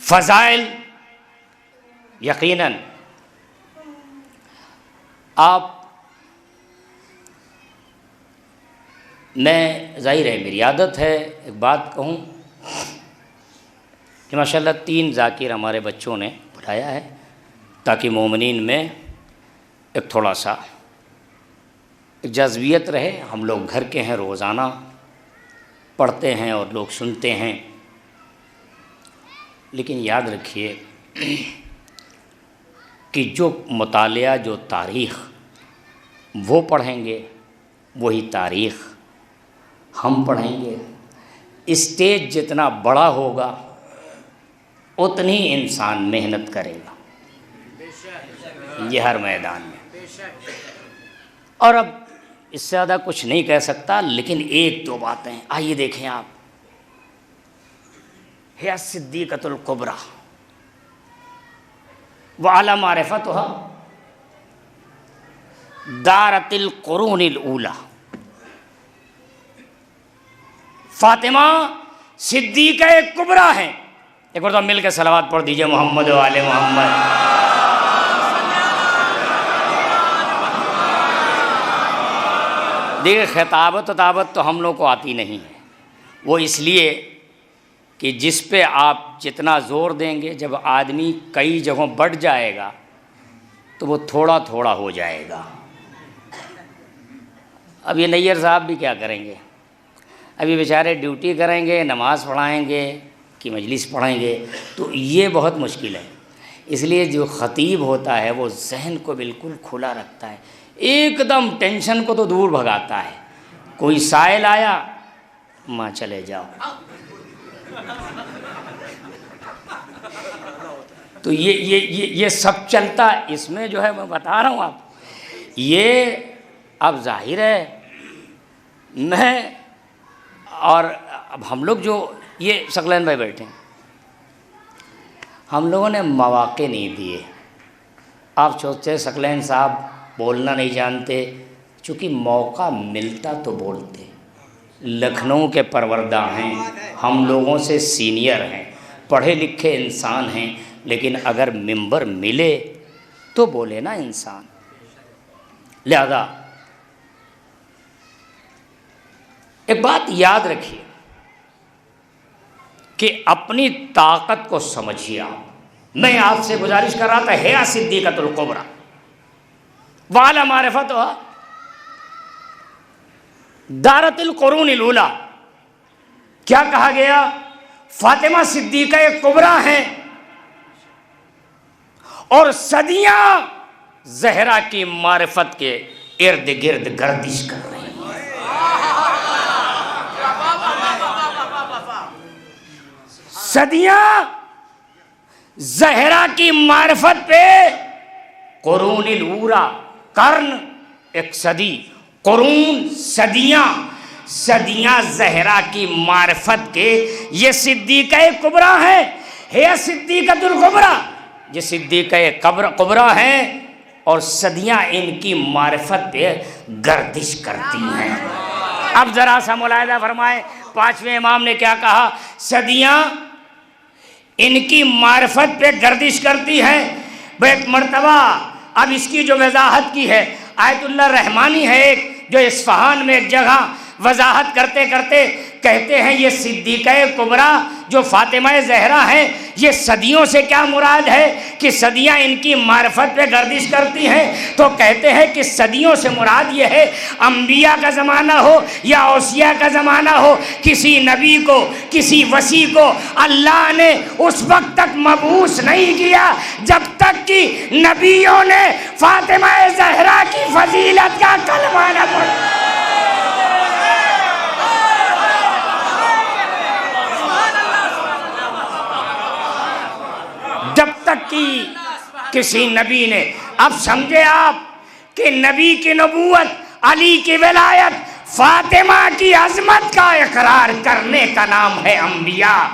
Speaker 1: فضائل، یقیناً آپ، میں ظاہر ہے میری عادت ہے ایک بات کہوں کہ ماشاءاللہ 3 ذاکر ہمارے بچوں نے بلایا ہے تاکہ مومنین میں ایک تھوڑا سا جذبیت رہے۔ ہم لوگ گھر کے ہیں، روزانہ پڑھتے ہیں اور لوگ سنتے ہیں، لیکن یاد رکھیے کہ جو مطالعہ، جو تاریخ وہ پڑھیں گے وہی تاریخ ہم پڑھیں گے۔ اسٹیج جتنا بڑا ہوگا اتنی انسان محنت کرے گا، یہ ہر میدان میں۔ اور اب اس سے زیادہ کچھ نہیں کہہ سکتا، لیکن 1-2 باتیں آئیے دیکھیں آپ۔ ہے صدیقۃ الکبریٰ وعلی معرفتها دارت القرون الاولی، فاطمہ صدیقہ کبریٰ ہیں۔ ایک بار تو مل کے صلوات پڑھ دیجئے محمد و آل محمد۔ دیکھیں خطابت تو ہم لوگ کو آتی نہیں ہے، وہ اس لیے کہ جس پہ آپ جتنا زور دیں گے، جب آدمی کئی جگہوں بڑھ جائے گا تو وہ تھوڑا تھوڑا ہو جائے گا۔ اب یہ نیئر صاحب بھی کیا کریں گے؟ ابھی بیچارے ڈیوٹی کریں گے، نماز پڑھائیں گے کہ مجلس پڑھیں گے، تو یہ بہت مشکل ہے۔ اس لیے جو خطیب ہوتا ہے وہ ذہن کو بالکل کھلا رکھتا ہے، ایک دم ٹینشن کو تو دور بھگاتا ہے۔ کوئی سائل آیا، ماں چلے جاؤ، تو یہ سب چلتا ہے۔ اس میں جو ہے میں بتا رہا ہوں آپ، یہ اب ظاہر ہے میں اور اب ہم لوگ جو یہ ثقلین بھائی بیٹھے ہیں، ہم لوگوں نے مواقع نہیں دیے۔ آپ سوچتے ثقلین صاحب بولنا نہیں جانتے، چونکہ موقع ملتا تو بولتے۔ لکھنؤ کے پروردہ ہیں، ہم لوگوں سے سینئر ہیں، پڑھے لکھے انسان ہیں، لیکن اگر ممبر ملے تو بولے نا انسان۔ لہذا ایک بات یاد رکھیے کہ اپنی طاقت کو سمجھیے آپ۔ میں آپ سے گزارش کر رہا تھا، ہے صدیقۃ الکبریٰ وعلی معرفتها دارت القرون الاولی۔ کیا کہا گیا؟ فاطمہ صدیقہ کبریٰ ہیں اور صدیاں زہرا کی معرفت کے ارد گرد گردش کر رہی ہیں۔ صدیاں زہرا کی معرفت پہ، قرون الاولی قرن ایک صدی، قرون، صدیاں زہرا کی معرفت کے یہ صدیقہ کبریٰ ہیں، ہے صدیقۃ الکبریٰ، یہ صدیقہ کبریٰ ہیں، اور صدیاں ان کی معرفت پہ گردش کرتی ہیں۔ اب ذرا سا ملاحظہ فرمائیں، پانچویں امام نے کیا کہا؟ صدیاں ان کی معرفت پہ گردش کرتی ہیں۔ ایک مرتبہ اب اس کی جو وضاحت کی ہے آیت اللہ رحمانی ہے ایک، جو اصفہان میں ایک جگہ وضاحت کرتے کرتے کہتے ہیں یہ صدیقہ کبریٰ جو فاطمہ زہرا ہیں، یہ صدیوں سے کیا مراد ہے کہ صدیاں ان کی معرفت پہ گردش کرتی ہیں؟ تو کہتے ہیں کہ صدیوں سے مراد یہ ہے انبیاء کا زمانہ ہو یا اوصیاء کا زمانہ ہو، کسی نبی کو، کسی وصی کو اللہ نے اس وقت تک مبعوث نہیں کیا جب تک کہ نبیوں نے فاطمہ زہرا کی فضیلت کا کلمہ نہ پڑھا۔ جب تک کہ کسی نبی نے، اب سمجھے آپ کہ نبی کی نبوت، علی کی ولایت، فاطمہ کی عظمت کا اقرار کرنے کا نام ہے انبیاء۔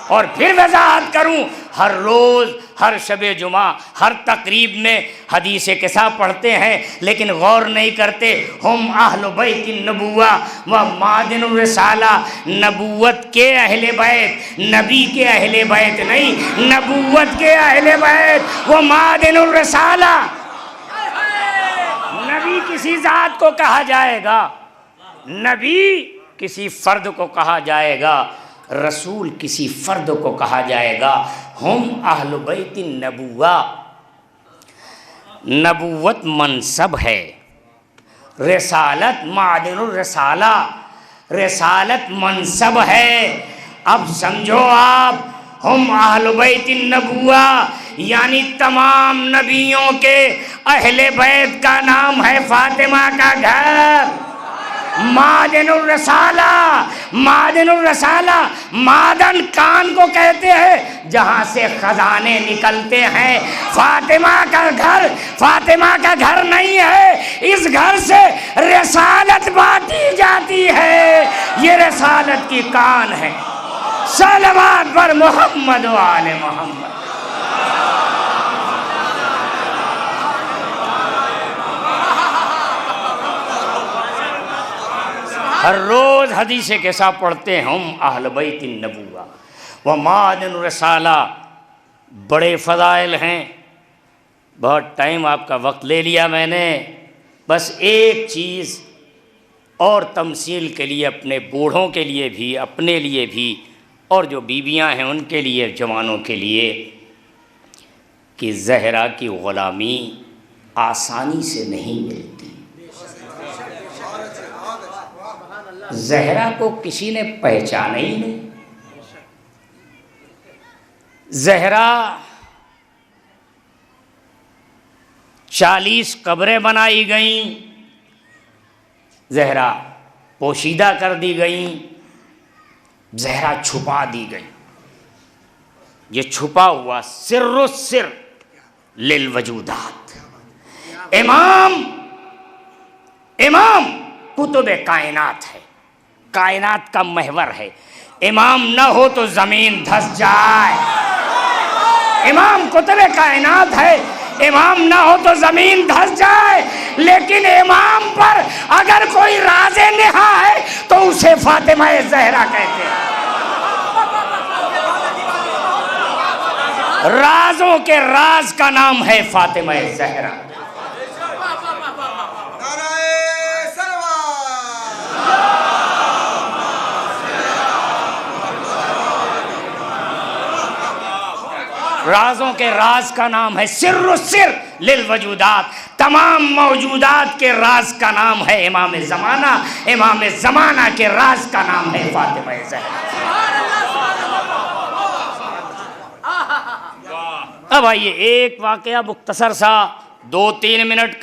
Speaker 1: اور پھر وضاحت کروں، ہر روز، ہر شب جمعہ، ہر تقریب میں حدیث قصہ پڑھتے ہیں لیکن غور نہیں کرتے۔ ہم اہل بیت النبوہ و معدن الرسالہ، نبوت کے اہل بیت، نبی کے اہل بیت نہیں، نبوت کے اہل بیت و معدن الرسالہ۔ نبی کسی ذات کو کہا جائے گا، نبی کسی فرد کو کہا جائے گا، رسول کسی فرد کو کہا جائے گا۔ ہم اہل بیت النبوہ، نبوت منصب ہے، رسالت معدن الرسالہ، رسالت منصب ہے۔ اب سمجھو آپ، ہم اہل بیت النبوہ یعنی تمام نبیوں کے اہل بیت کا نام ہے فاطمہ کا گھر۔ معدن الرسالہ، معدن الرسالہ، معدن کان کو کہتے ہیں جہاں سے خزانے نکلتے ہیں۔ فاطمہ کا گھر، فاطمہ کا گھر نہیں ہے، اس گھر سے رسالت بانٹی جاتی ہے، یہ رسالت کی کان ہے۔ صلوات پر محمد و آل محمد۔ ہر روز حدیث قصہ پڑھتے ہیں، ہم اہل بیت النبوہ و معدن الرسالہ، بڑے فضائل ہیں۔ بہت ٹائم آپ کا وقت لے لیا میں نے، بس ایک چیز اور تمثیل کے لیے، اپنے بوڑھوں کے لیے بھی، اپنے لیے بھی، اور جو بیویاں ہیں ان کے لیے، جوانوں کے لیے، کہ زہرا کی غلامی آسانی سے نہیں ملتی۔ زہرا کو کسی نے پہچانا ہی نہیں۔ زہرا 40 قبریں بنائی گئیں، زہرا پوشیدہ کر دی گئیں، زہرا چھپا دی گئی۔ یہ چھپا ہوا سر السر للوجودات، امام کتب کائنات ہے، کائنات کا محور ہے۔ امام نہ ہو تو زمین دھس جائے، امام کتب کائنات ہے، امام نہ ہو تو زمین دھس جائے، لیکن امام پر اگر کوئی راز نہا ہے تو اسے فاطمہ زہرا کہتے ہیں۔ رازوں کے راز کا نام ہے فاطمہ زہرا۔ رازوں کے راز کا نام ہے سر السر للوجودات، تمام موجودات کے راز کا نام ہے امام زمانہ، امام زمانہ کے راز کا نام ہے فاطمہ زہرا۔ اب آئیے ایک واقعہ مختصر سا، 2-3 منٹ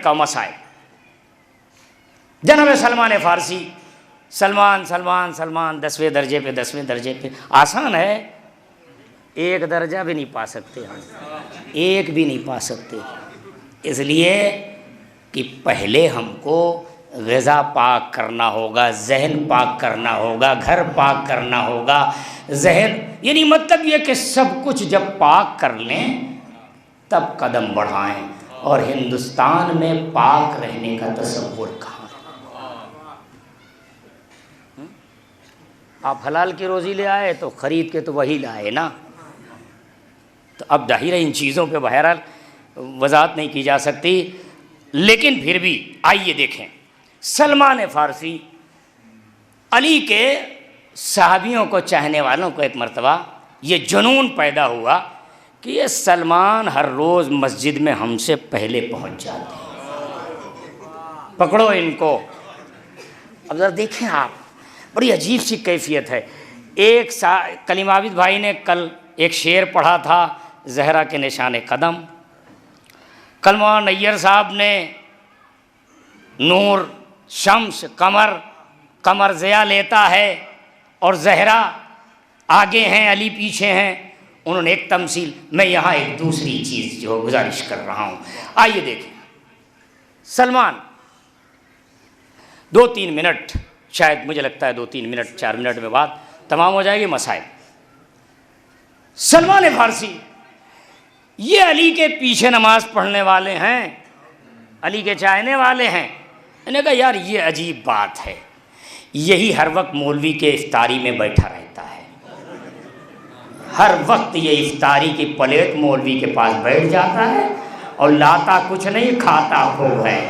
Speaker 1: کا مسائل۔ جناب سلمان فارسی، سلمان 10ویں درجے پہ، آسان ہے، ایک درجہ بھی نہیں پا سکتے ہم، ایک بھی نہیں پا سکتے، اس لیے کہ پہلے ہم کو غذا پاک کرنا ہوگا، ذہن پاک کرنا ہوگا، گھر پاک کرنا ہوگا، ذہن یعنی مطلب یہ کہ سب کچھ جب پاک کر لیں تب قدم بڑھائیں، اور ہندوستان میں پاک رہنے کا تصور کہاں ہے؟ آپ حلال کی روزی لے آئے تو خرید کے تو وہی لائے نا، تو اب ظاہر ہے ان چیزوں پہ بہرحال وضاحت نہیں کی جا سکتی، لیکن پھر بھی آئیے دیکھیں سلمان فارسی علی کے صحابیوں کو چاہنے والوں کو ایک مرتبہ یہ جنون پیدا ہوا کہ یہ سلمان ہر روز مسجد میں ہم سے پہلے پہنچ جاتے ہیں، پکڑو ان کو۔ اب ذرا دیکھیں آپ، بڑی عجیب سی کیفیت ہے۔ ایک کلیم عابد بھائی نے کل ایک شعر پڑھا تھا زہرا کے نشان قدم، کل مولانا نیر صاحب نے نور، شمس، قمر ضیاء لیتا ہے اور زہرا آگے ہیں علی پیچھے ہیں، انہوں نے ایک تمثیل، میں یہاں ایک دوسری چیز جو گزارش کر رہا ہوں، آئیے دیکھیں۔ سلمان 2-3 منٹ، شاید مجھے لگتا ہے 2-3 منٹ 4 منٹ میں بات تمام ہو جائے گی مسائل۔ سلمان فارسی یہ علی کے پیچھے نماز پڑھنے والے ہیں، علی کے چاہنے والے ہیں، میں نے کہا یار یہ عجیب بات ہے، یہی ہر وقت مولوی کے افطاری میں بیٹھا رہتا ہے، ہر وقت یہ افطاری کی پلیٹ مولوی کے پاس بیٹھ جاتا ہے اور لاتا کچھ نہیں، کھاتا خوب ہے۔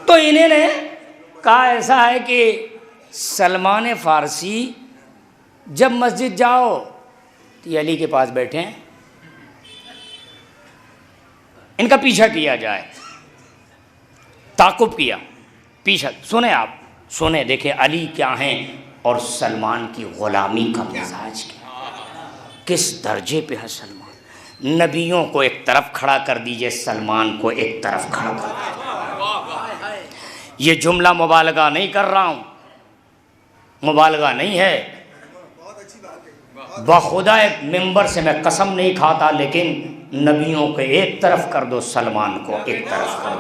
Speaker 1: تو انہیں نے کہا ایسا ہے کہ سلمان فارسی جب مسجد جاؤ تو یہ علی کے پاس بیٹھے ہیں، ان کا پیچھا کیا جائے، تعاقب کیا، پیچھا سنیں، آپ سنیں، دیکھیں علی کیا ہیں اور سلمان کی غلامی کا مزاج کیا، کس درجے پہ ہے سلمان۔ نبیوں کو ایک طرف کھڑا کر دیجئے، سلمان کو ایک طرف کھڑا کر دیجئے۔ یہ جملہ مبالغہ نہیں کر رہا ہوں، مبالغہ نہیں ہے، بخدا ایک ممبر سے میں قسم نہیں کھاتا، لیکن نبیوں کو ایک طرف کر دو، سلمان کو ایک طرف کر دو۔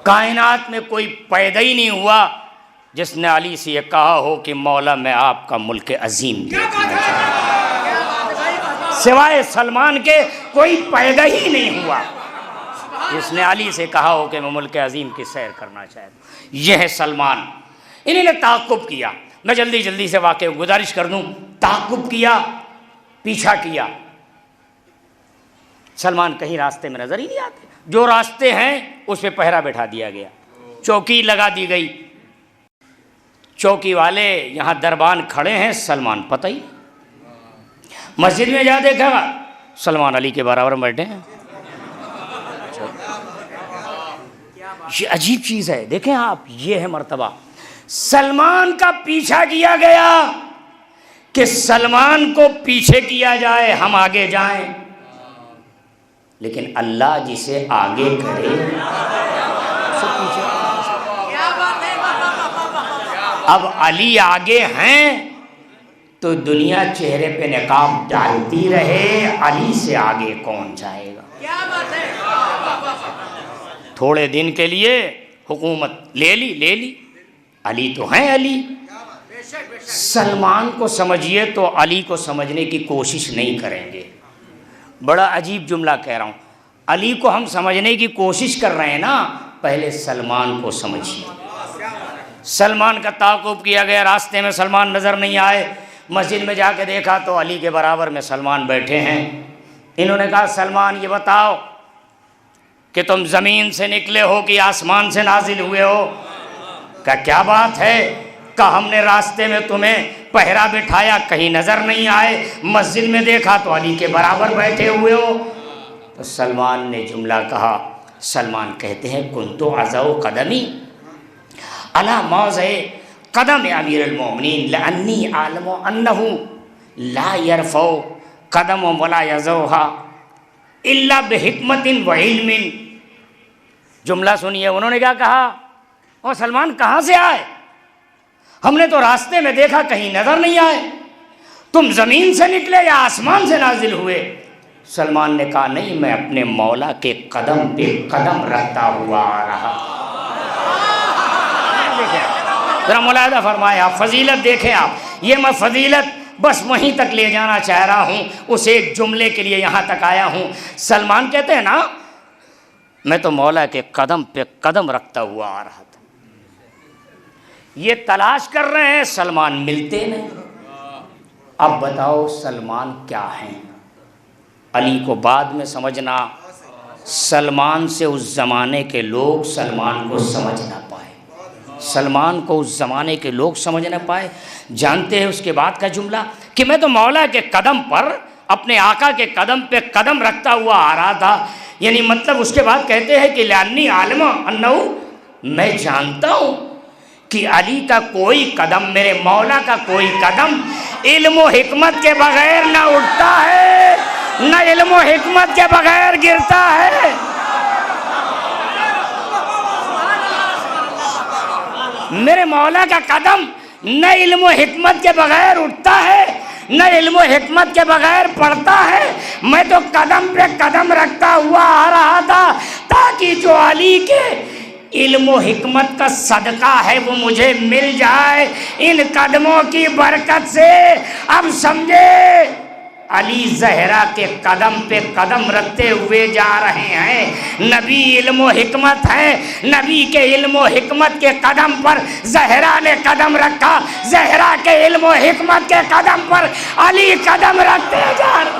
Speaker 1: کائنات میں کوئی پیدا ہی نہیں ہوا جس نے علی سے یہ کہا ہو کہ مولا میں آپ کا ملک عظیم دیکھنا چاہتا، سوائے سلمان کے کوئی پیدا ہی نہیں ہوا جس نے علی سے کہا ہو کہ میں ملک عظیم کی سیر کرنا چاہتا ہوں۔ یہ ہے سلمان۔ انہوں نے تعاقب کیا، میں جلدی جلدی سے واقعہ گزارش کر دوں، تعاقب کیا، پیچھا کیا، سلمان کہیں راستے میں نظر ہی نہیں آتے، جو راستے ہیں اس پہ پہرا بیٹھا دیا گیا، چوکی لگا دی گئی، چوکی والے یہاں دربان کھڑے ہیں، سلمان پتہ ہی، مسجد میں جا دیکھا سلمان علی کے برابر بیٹھے ہیں۔ یہ عجیب چیز ہے، دیکھیں آپ، یہ ہے مرتبہ سلمان کا پیچھا کیا گیا کہ سلمان کو پیچھے کیا جائے، ہم آگے جائیں، لیکن اللہ جسے آگے کرے اسے پیچھے۔ اب علی آگے ہیں تو دنیا چہرے پہ نقاب ڈالتی رہے، علی سے آگے کون جائے گا؟ تھوڑے دن کے لیے حکومت لے لی، علی تو ہیں علی، سلمان کو سمجھیے تو علی کو سمجھنے کی کوشش نہیں کریں گے۔ بڑا عجیب جملہ کہہ رہا ہوں، علی کو ہم سمجھنے کی کوشش کر رہے ہیں نا، پہلے سلمان کو سمجھیے۔ سلمان کا تعاقب کیا گیا، راستے میں سلمان نظر نہیں آئے، مسجد میں جا کے دیکھا تو علی کے برابر میں سلمان بیٹھے ہیں۔ انہوں نے کہا سلمان یہ بتاؤ کہ تم زمین سے نکلے ہو کہ آسمان سے نازل ہوئے ہو؟ کہا کیا بات ہے؟ کہا ہم نے راستے میں تمہیں پہرا بٹھایا، کہیں نظر نہیں آئے، مسجد میں دیکھا تو علی کے برابر بیٹھے ہوئے ہو۔ تو سلمان نے جملہ کہا، سلمان کہتے ہیں کنتو عزو قدمی علی موضع قدم امیر المومنین لانی عالم انہ لا یرفع قدم ولا یضعها الا بحکمت و علم۔ جملہ سنیے، انہوں نے کیا کہا؟ اور سلمان کہاں سے آئے؟ ہم نے تو راستے میں دیکھا کہیں نظر نہیں آئے، تم زمین سے نکلے یا آسمان سے نازل ہوئے؟ سلمان نے کہا نہیں، میں اپنے مولا کے قدم پہ قدم رکھتا ہوا آ رہا۔ ذرا ملاحظہ فرمائیں آپ، فضیلت دیکھیں آپ، یہ میں فضیلت بس وہیں تک لے جانا چاہ رہا ہوں، اس ایک جملے کے لیے یہاں تک آیا ہوں۔ سلمان کہتے ہیں نا میں تو مولا کے قدم پہ قدم رکھتا ہوا آ رہا تھا۔ یہ تلاش کر رہے ہیں، سلمان ملتے نہیں۔ اب بتاؤ سلمان کیا ہیں؟ علی کو بعد میں سمجھنا، سلمان سے اس زمانے کے لوگ سلمان کو سمجھ نہ پائے، سلمان کو اس زمانے کے لوگ سمجھ نہ پائے۔ جانتے ہیں اس کے بعد کا جملہ کہ میں تو مولا کے قدم پر، اپنے آقا کے قدم پہ قدم رکھتا ہوا آ رہا تھا، یعنی مطلب اس کے بعد کہتے ہیں کہ لانی عالم انہو، میں جانتا ہوں کہ علی کا کوئی قدم، میرے مولا کا کوئی قدم علم و حکمت کے بغیر نہ اٹھتا ہے، نہ علم و حکمت کے بغیر گرتا ہے۔ میرے مولا کا قدم نہ علم و حکمت کے بغیر اٹھتا ہے، نہ علم و حکمت کے بغیر پڑھتا ہے۔ میں تو قدم پہ قدم رکھتا ہوا آ رہا تھا تاکہ جو علی کے علم و حکمت کا صدقہ ہے وہ مجھے مل جائے۔ ان قدموں کی برکت سے اب سمجھے علی زہرا کے قدم پہ قدم رکھتے ہوئے جا رہے ہیں۔ نبی علم و حکمت ہے، نبی کے علم و حکمت کے قدم پر زہرا نے قدم رکھا، زہرا کے علم و حکمت کے قدم پر علی قدم رکھتے جا رہے ہیں۔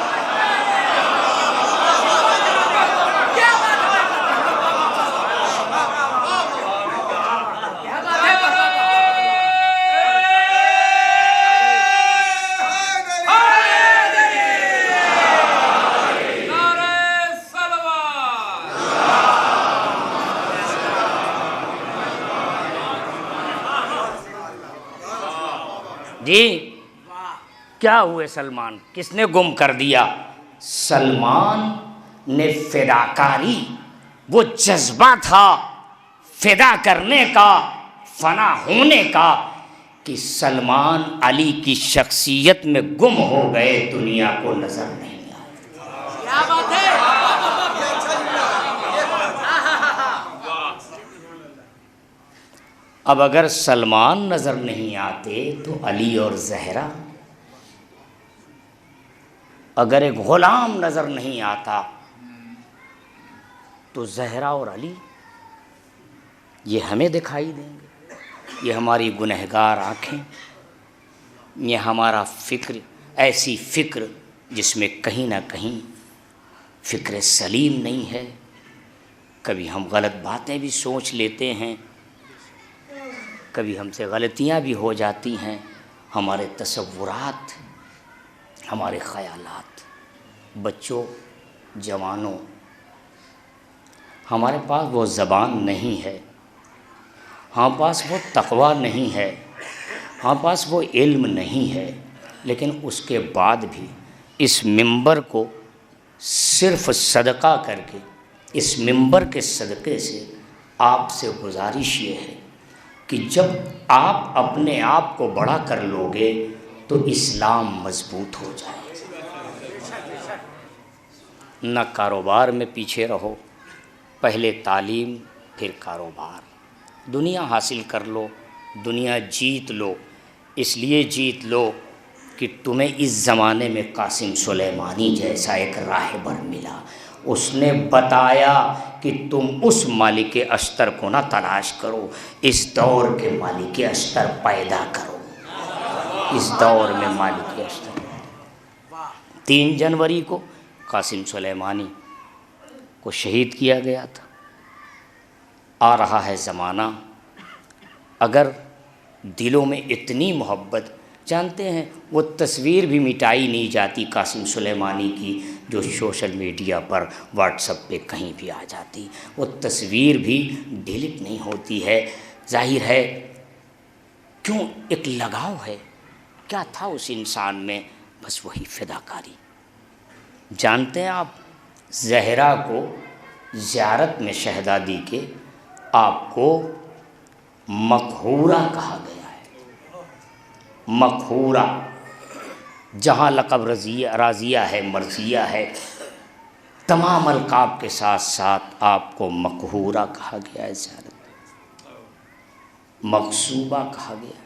Speaker 1: جی کیا ہوئے سلمان؟ کس نے گم کر دیا؟ سلمان نے فداکاری، وہ جذبہ تھا فدا کرنے کا، فنا ہونے کا، کہ سلمان علی کی شخصیت میں گم ہو گئے، دنیا کو نظر نہیں آئے۔ کیا بات ہے! اب اگر سلمان نظر نہیں آتے تو علی اور زہرا، اگر ایک غلام نظر نہیں آتا تو زہرا اور علی یہ ہمیں دکھائی دیں گے، یہ ہماری گنہگار آنکھیں، یہ ہمارا فکر، ایسی فکر جس میں کہیں نہ کہیں فکر سلیم نہیں ہے۔ کبھی ہم غلط باتیں بھی سوچ لیتے ہیں، کبھی ہم سے غلطیاں بھی ہو جاتی ہیں، ہمارے تصورات، ہمارے خیالات۔ بچوں، جوانوں، ہمارے پاس وہ زبان نہیں ہے، ہمارے پاس وہ تقویٰ نہیں ہے، ہمارے پاس وہ علم نہیں ہے، لیکن اس کے بعد بھی اس منبر کو صرف صدقہ کر کے، اس منبر کے صدقے سے آپ سے گزارش یہ ہے کہ جب آپ اپنے آپ کو بڑا کر لو گے تو اسلام مضبوط ہو جائے۔ نہ کاروبار میں پیچھے رہو، پہلے تعلیم پھر کاروبار، دنیا حاصل کر لو، دنیا جیت لو، اس لیے جیت لو کہ تمہیں اس زمانے میں قاسم سلیمانی جیسا ایک راہبر ملا، اس نے بتایا کہ تم اس مالک اشتر کو نہ تلاش کرو، اس دور کے مالک اشتر پیدا کرو، اس دور میں مالک اشتر۔ 3 جنوری کو قاسم سلیمانی کو شہید کیا گیا تھا۔ آ رہا ہے زمانہ، اگر دلوں میں اتنی محبت، جانتے ہیں وہ تصویر بھی مٹائی نہیں جاتی قاسم سلیمانی کی جو سوشل میڈیا پر واٹس ایپ پہ کہیں بھی آ جاتی، وہ تصویر بھی ڈیلیٹ نہیں ہوتی ہے۔ ظاہر ہے کیوں؟ ایک لگاؤ ہے۔ کیا تھا اس انسان میں؟ بس وہی فداکاری۔ جانتے ہیں آپ زہرا کو زیارت میں شہزادی کے آپ کو مقہورہ کہا گیا ہے۔ مقہورہ جہاں لقب راضیہ ہے، مرضیہ ہے، تمام القاب کے ساتھ ساتھ آپ کو مقہورہ کہا گیا ہے، زیارت مقصوبہ کہا گیا۔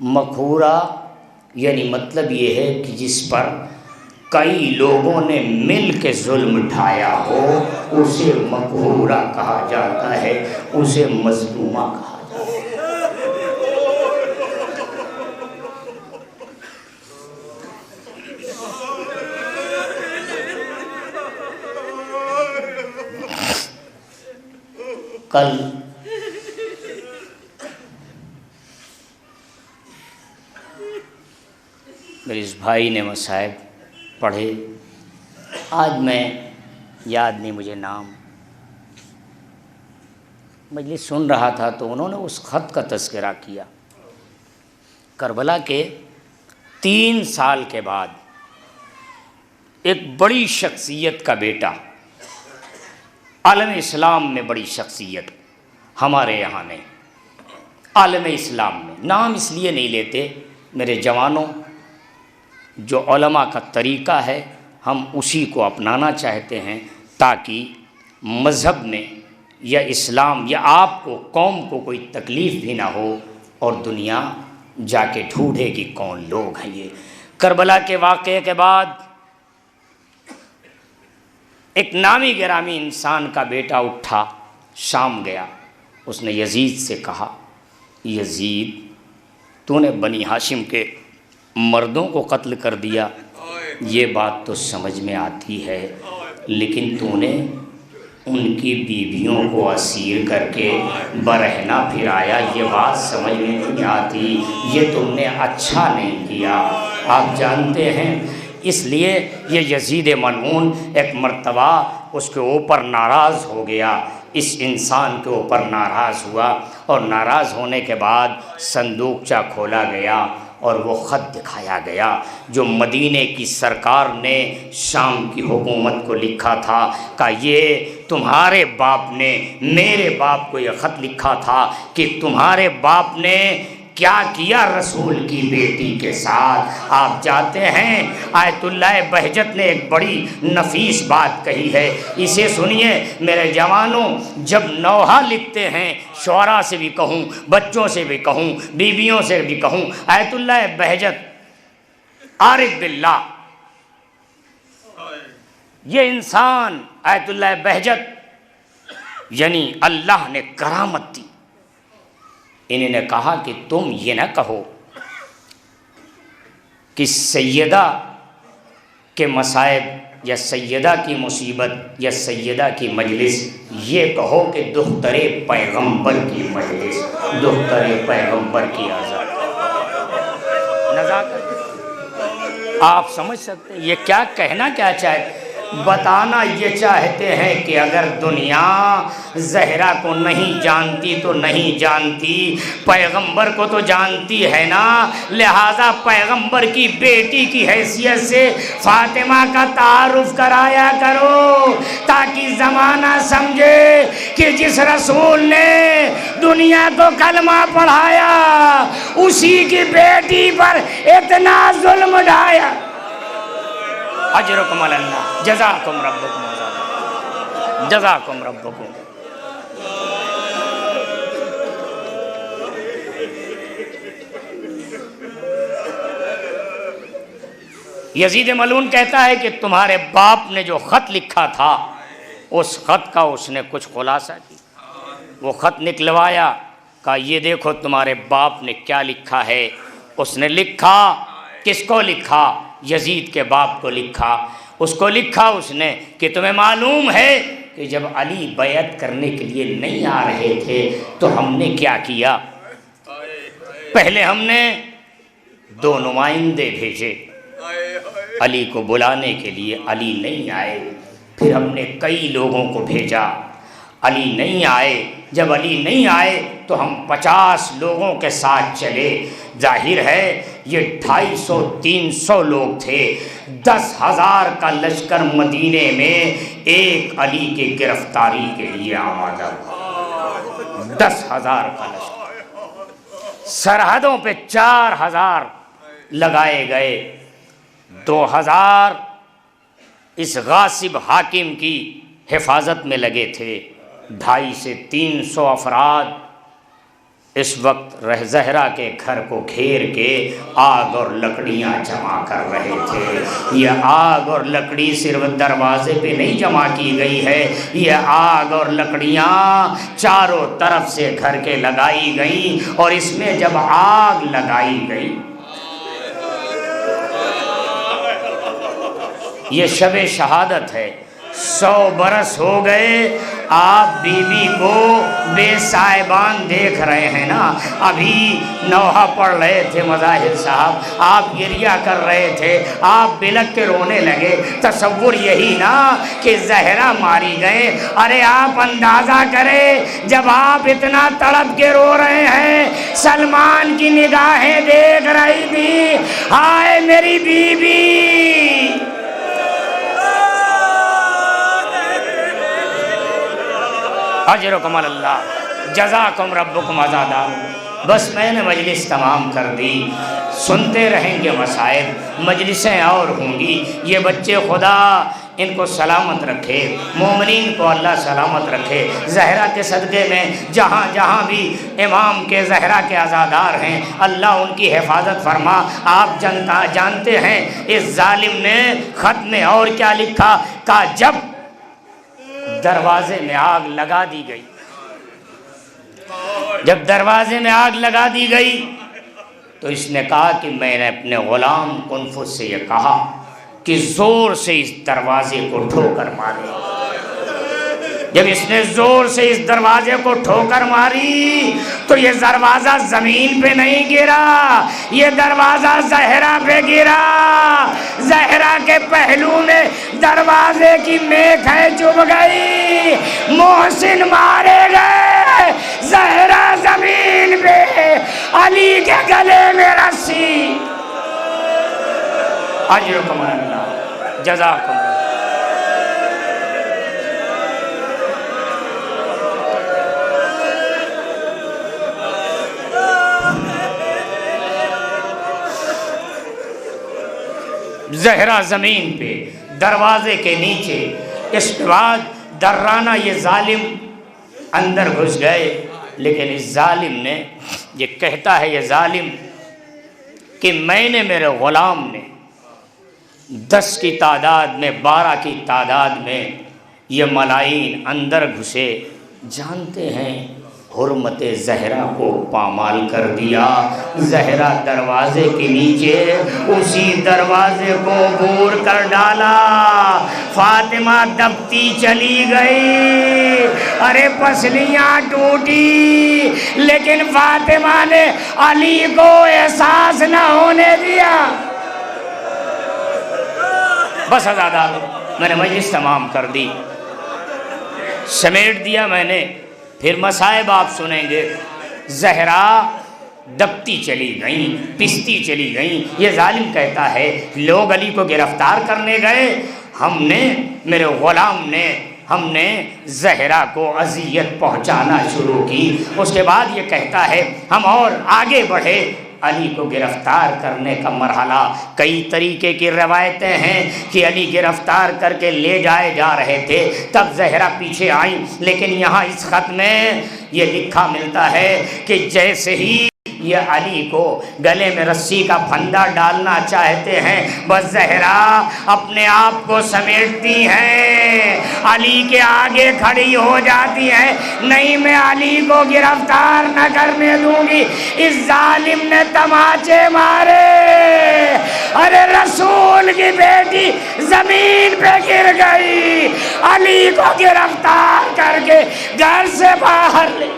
Speaker 1: مقہورہ یعنی مطلب یہ ہے کہ جس پر کئی لوگوں نے مل کے ظلم ڈھایا ہو، اسے مقہورہ کہا جاتا ہے، اسے مظلومہ کہا جاتا ہے۔ کل میرے اس بھائی نے مصائب پڑھے، آج میں یاد نہیں مجھے نام، مجلس سن رہا تھا تو انہوں نے اس خط کا تذکرہ کیا۔ کربلا کے 3 سال کے بعد ایک بڑی شخصیت کا بیٹا، عالم اسلام میں بڑی شخصیت، ہمارے یہاں نے عالم اسلام میں، نام اس لیے نہیں لیتے میرے جوانوں، جو علماء کا طریقہ ہے ہم اسی کو اپنانا چاہتے ہیں تاکہ مذہب میں یا اسلام یا آپ کو، قوم کو کوئی تکلیف بھی نہ ہو اور دنیا جا کے ڈھونڈے کہ کون لوگ ہیں یہ۔ کربلا کے واقعے کے بعد ایک نامی گرامی انسان کا بیٹا اٹھا، شام گیا، اس نے یزید سے کہا، یزید تو نے بنی ہاشم کے مردوں کو قتل کر دیا، یہ بات تو سمجھ میں آتی ہے، لیکن تو نے ان کی بیویوں کو اسیر کر کے برہنہ پھرایا، یہ بات سمجھ میں نہیں آتی، یہ تم نے اچھا نہیں کیا۔ آپ جانتے ہیں اس لیے یہ یزید ملعون ایک مرتبہ اس کے اوپر ناراض ہو گیا، اس انسان کے اوپر ناراض ہوا، اور ناراض ہونے کے بعد صندوقچہ کھولا گیا اور وہ خط دکھایا گیا جو مدینے کی سرکار نے شام کی حکومت کو لکھا تھا، کہ یہ تمہارے باپ نے میرے باپ کو یہ خط لکھا تھا کہ تمہارے باپ نے کیا کیا رسول کی بیٹی کے ساتھ۔ آپ جاتے ہیں آیت اللہ بہجت نے ایک بڑی نفیس بات کہی ہے، اسے سنیے میرے جوانوں، جب نوحہ لکھتے ہیں، شعراء سے بھی کہوں، بچوں سے بھی کہوں، بیویوں سے بھی کہوں، آیت اللہ بہجت عارف باللہ، یہ انسان آیت اللہ بہجت یعنی اللہ نے کرامت دی، انہوں نے کہا کہ تم یہ نہ کہو کہ سیدہ کے مصائب یا سیدہ کی مصیبت یا سیدہ کی مجلس، یہ کہو کہ دختر پیغمبر کی مجلس، دختر پیغمبر کی آزاد نزاکت۔ آپ سمجھ سکتے ہیں یہ کیا کہنا کیا چاہتے، بتانا یہ چاہتے ہیں کہ اگر دنیا زہرا کو نہیں جانتی تو نہیں جانتی، پیغمبر کو تو جانتی ہے نا، لہذا پیغمبر کی بیٹی کی حیثیت سے فاطمہ کا تعارف کرایا کرو تاکہ زمانہ سمجھے کہ جس رسول نے دنیا کو کلمہ پڑھایا اسی کی بیٹی پر اتنا ظلم ڈھایا۔ اجرکم علی اللہ، جزاکم ربکم عزیزا، جزاکم ربکم۔ یزید ملعون کہتا ہے کہ تمہارے باپ نے جو خط لکھا تھا اس خط کا اس نے کچھ خلاصہ کی، وہ خط نکلوایا، کہا یہ دیکھو تمہارے باپ نے کیا لکھا ہے۔ اس نے لکھا، کس کو لکھا؟ یزید کے باپ کو لکھا۔ اس کو لکھا اس نے کہ تمہیں معلوم ہے کہ جب علی بیعت کرنے کے لیے نہیں آ رہے تھے تو ہم نے کیا کیا، پہلے ہم نے 2 نمائندے بھیجے علی کو بلانے کے لیے، علی نہیں آئے، پھر ہم نے کئی لوگوں کو بھیجا، علی نہیں آئے، جب علی نہیں آئے تو ہم 50 لوگوں کے ساتھ چلے، ظاہر ہے یہ 250-300 لوگ تھے، 10,000 کا لشکر مدینے میں ایک علی کی گرفتاری کے لیے آمادہ ہوا۔ 10,000 کا لشکر، سرحدوں پہ 4,000 لگائے گئے، 2,000 اس غاصب حاکم کی حفاظت میں لگے تھے، 250 سے 300 افراد اس وقت زہرا کے گھر کو گھیر کے آگ اور لکڑیاں جمع کر رہے تھے۔ یہ آگ اور لکڑی صرف دروازے پہ نہیں جمع کی گئی ہے، یہ آگ اور لکڑیاں چاروں طرف سے گھر کے لگائی گئیں، اور اس میں جب آگ لگائی گئی، یہ شب شہادت ہے، 100 برس ہو گئے، آپ بی بی کو بے سائبان دیکھ رہے ہیں نا۔ ابھی نوحہ پڑھ رہے تھے مظاہر صاحب، آپ گریہ کر رہے تھے، آپ بلک کے رونے لگے۔ تصور یہی نا کہ زہرا ماری گئے۔ ارے آپ اندازہ کریں، جب آپ اتنا تڑپ کے رو رہے ہیں، سلمان کی نگاہیں دیکھ رہی تھی، ہائے میری بی بی۔ اجرکم اللہ، جزاکم ربکم عزادا۔ بس میں نے مجلس تمام کر دی، سنتے رہیں گے مسائل، مجلسیں اور ہوں گی۔ یہ بچے خدا ان کو سلامت رکھے، مومنین کو اللہ سلامت رکھے۔ زہرا کے صدقے میں جہاں جہاں بھی امام کے زہرا کے عزادار ہیں، اللہ ان کی حفاظت فرما۔ آپ جانتے ہیں اس ظالم نے خط میں اور کیا لکھا؟ کہ جب دروازے میں آگ لگا دی گئی، جب دروازے میں آگ لگا دی گئی تو اس نے کہا کہ میں نے اپنے غلام کنفس سے یہ کہا کہ زور سے اس دروازے کو ٹھوکر مارے۔ جب اس نے زور سے اس دروازے کو ٹھوکر ماری تو یہ دروازہ زمین پہ نہیں گرا، یہ دروازہ زہرا پہ گرا۔ زہرا کے پہلو میں دروازے کی میخیں چبھ گئی، محسن مارے گئے، زہرا زمین پہ، علی کے گلے میں رسی۔ اجرکم اللہ، جزاکم اللہ۔ زہرا زمین پہ، دروازے کے نیچے۔ اس کے بعد درانہ یہ ظالم اندر گھس گئے، لیکن اس ظالم نے یہ کہتا ہے، یہ ظالم کہ میں نے، میرے غلام نے 10 کی تعداد میں، 12 کی تعداد میں یہ ملائین اندر گھسے، جانتے ہیں حرمت زہرا کو پامال کر دیا۔ زہرا دروازے کے نیچے اسی دروازے کو عبور کر ڈالا، فاطمہ دبتی چلی گئی، ارے پسلیاں ٹوٹی، لیکن فاطمہ نے علی کو احساس نہ ہونے دیا۔ بس آزادہ، میں نے مجلس تمام کر دی، سمیٹ دیا میں نے، پھر مصائب آپ سنیں گے۔ زہرا دبتی چلی گئیں، پستی چلی گئیں۔ یہ ظالم کہتا ہے لوگ علی کو گرفتار کرنے گئے، ہم نے، میرے غلام نے، ہم نے زہرا کو اذیت پہنچانا شروع کی۔ اس کے بعد یہ کہتا ہے ہم اور آگے بڑھے، علی کو گرفتار کرنے کا مرحلہ، کئی طریقے کی روایتیں ہیں کہ علی گرفتار کر کے لے جائے جا رہے تھے، تب زہرا پیچھے آئی، لیکن یہاں اس خط میں یہ لکھا ملتا ہے کہ جیسے ہی یہ علی کو گلے میں رسی کا پھندا ڈالنا چاہتے ہیں، بس زہرا اپنے آپ کو سمیٹتی ہیں، علی کے آگے کھڑی ہو جاتی ہیں، نہیں میں علی کو گرفتار نہ کرنے دوں گی۔ اس ظالم نے تماچے مارے، ارے رسول کی بیٹی زمین پہ گر گئی، علی کو گرفتار کر کے گھر سے باہر لے۔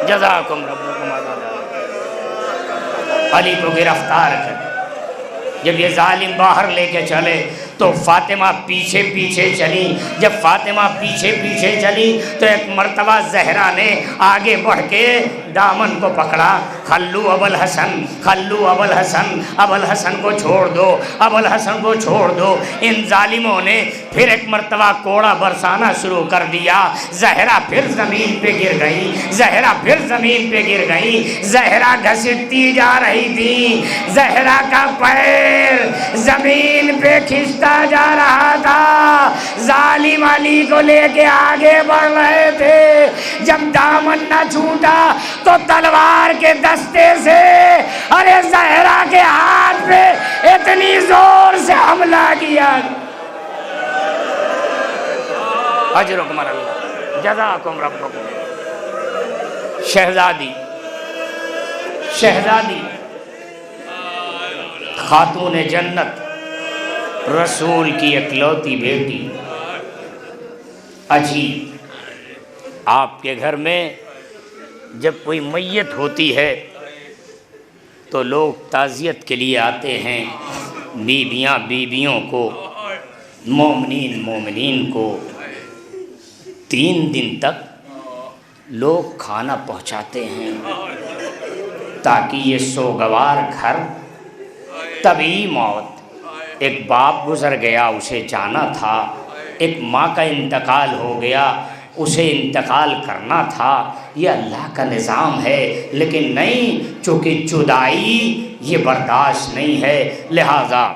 Speaker 1: جزاکم ربکم عزادا۔ علی کو گرفتار کر، جب یہ ظالم باہر لے کے چلے تو فاطمہ پیچھے پیچھے چلی۔ جب فاطمہ پیچھے پیچھے چلی تو ایک مرتبہ زہرا نے آگے بڑھ کے دامن کو پکڑا، خلو ابوالحسن، خلو ابوالحسن، ابوالحسن کو چھوڑ دو، ابوالحسن کو چھوڑ دو۔ ان ظالموں نے پھر ایک مرتبہ کوڑا برسانا شروع کر دیا۔ زہرا پھر زمین پہ گر گئی، زہرا پھر زمین پہ گر گئی۔ زہرا گھسٹتی جا رہی تھی، زہرا کا پیر زمین پہ کھنچتا جا رہا تھا۔ ظالم علی کو لے کے آگے بڑھ رہے تھے۔ جب دامن نہ چھوٹا تو تلوار کے دستے سے ارے زہرا کے ہاتھ پہ اتنی زور سے حملہ کیا۔ اجرکم اللہ جزاکم ربکم۔ شہزادی خاتون جنت، رسول کی اکلوتی بیٹی۔ عجیب، آپ کے گھر میں جب کوئی میت ہوتی ہے تو لوگ تعزیت کے لیے آتے ہیں، بیویاں بیویوں کو، مومنین مومنین کو 3 دن تک لوگ کھانا پہنچاتے ہیں تاکہ یہ سوگوار گھر۔ طبعی موت، ایک باپ گزر گیا، اسے جانا تھا، ایک ماں کا انتقال ہو گیا، اسے انتقال کرنا تھا، یہ اللہ کا نظام ہے۔ لیکن نہیں، چونکہ جدائی یہ برداشت نہیں ہے، لہٰذا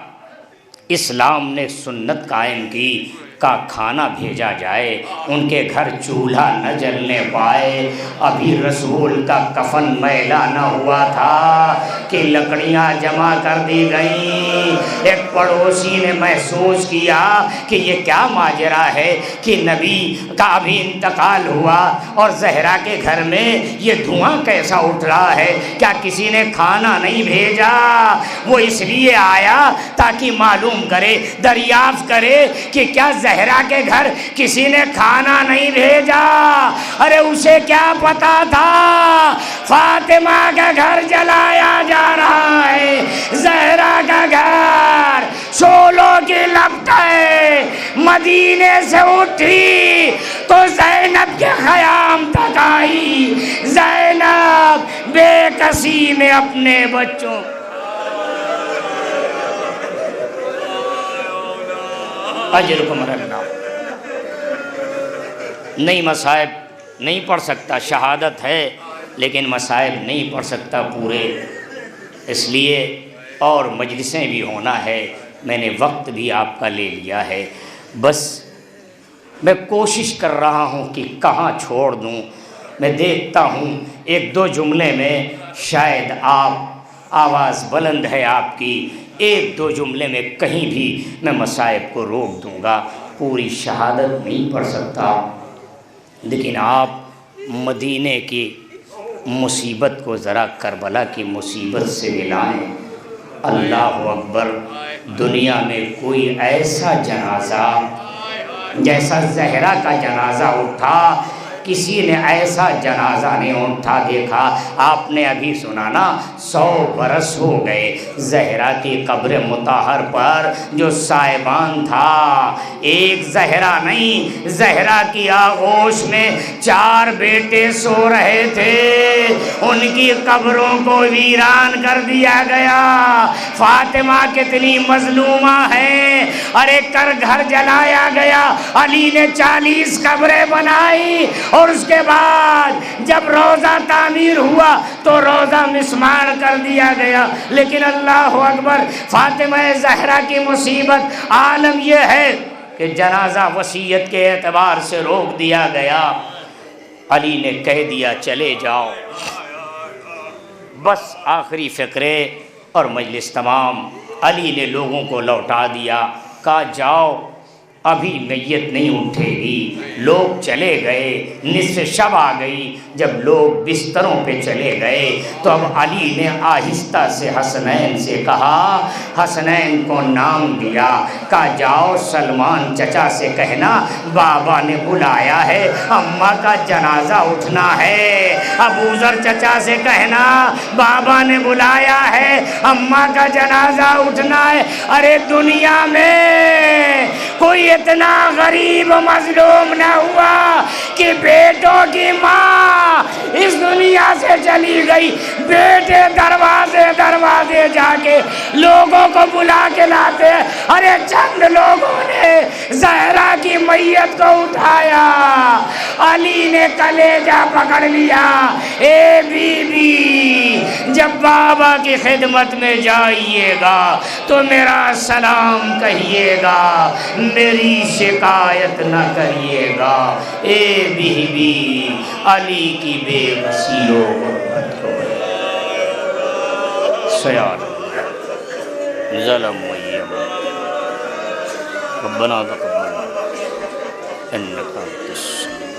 Speaker 1: اسلام نے سنت قائم کی کا کھانا بھیجا جائے، ان کے گھر چولہا نہ جلنے پائے۔ ابھی رسول کا کفن میلا نہ ہوا تھا کہ لکڑیاں جمع کر دی گئیں۔ ایک پڑوسی نے محسوس کیا کہ یہ کیا ماجرا ہے کہ نبی کا ابھی انتقال ہوا اور زہرا کے گھر میں یہ دھواں کیسا اٹھ رہا ہے، کیا کسی نے کھانا نہیں بھیجا؟ وہ اس لیے آیا تاکہ معلوم کرے، دریافت کرے کہ کیا زہرا کے گھر کسی نے کھانا نہیں بھیجا۔ ارے اسے کیا پتا تھا فاطمہ کا گھر جلایا جا رہا ہے، زہرا کا گھر شولوں کی لپٹیں مدینے سے اٹھی تو زینب کے خیام تک آئی۔ زینب بے کسی میں اپنے بچوں، اجرکم اللہ، نہیں مصائب نہیں پڑھ سکتا، شہادت ہے لیکن مصائب نہیں پڑھ سکتا پورے، اس لیے اور مجلسیں بھی ہونا ہے، میں نے وقت بھی آپ کا لے لیا ہے، بس میں کوشش کر رہا ہوں کہ کہاں چھوڑ دوں۔ میں دیکھتا ہوں 1-2 جملے میں شاید آواز بلند ہے آپ کی، 1-2 جملے میں کہیں بھی میں مصائب کو روک دوں گا، پوری شہادت نہیں پڑھ سکتا، لیکن آپ مدینے کی مصیبت کو ذرا کربلا کی مصیبت سے ملائیں۔ اللہ اکبر، دنیا میں کوئی ایسا جنازہ جیسا زہرا کا جنازہ اٹھا، کسی نے ایسا جنازہ نہیں اٹھا دیکھا۔ آپ نے ابھی سنا نا 100 برس ہو گئے زہرا کی قبر مطہر پر جو سائبان تھا، ایک زہرا نہیں، زہرا کی آغوش میں 4 بیٹے سو رہے تھے، ان کی قبروں کو ویران کر دیا گیا۔ فاطمہ کتنی مظلومہ ہے، ارے گھر جلایا گیا، علی نے 40 قبریں بنائی اور اس کے بعد جب روزہ تعمیر ہوا تو روزہ مسمار کر دیا گیا۔ لیکن اللہ اکبر، فاطمہ زہرا کی مصیبت عالم یہ ہے کہ جنازہ وصیت کے اعتبار سے روک دیا گیا، علی نے کہہ دیا چلے جاؤ، بس آخری فقرے اور مجلس تمام۔ علی نے لوگوں کو لوٹا دیا، کہا جاؤ ابھی میت نہیں اٹھے گی۔ لوگ چلے گئے، نصف شب آ گئی، جب لوگ بستروں پہ چلے گئے تو اب علی نے آہستہ سے حسنین سے کہا، حسنین کو نام دیا، کہا جاؤ سلمان چچا سے کہنا بابا نے بلایا ہے، اماں کا جنازہ اٹھنا ہے۔ ابو ذر چچا سے کہنا بابا نے بلایا ہے، اماں کا جنازہ اٹھنا ہے۔ ارے دنیا میں کوئی اتنا غریب مظلوم نہ ہوا کہ بیٹوں کی ماں اس دنیا سے چلی گئی، بیٹے دروازے دروازے جا کے لوگوں کو بلا کے لاتے، ارے چند لوگوں نے زہرا کی میت کو اٹھایا، علی نے کلیجہ پکڑ لیا، اے بی بی جب بابا کی خدمت میں جائیے گا تو میرا سلام کہیے گا، میری شکایت نہ کریے گا، اے بی بی علی کی بے بسیوں غربت ہو سیال ظلم ویم ربنا تقبل انک انت السمیع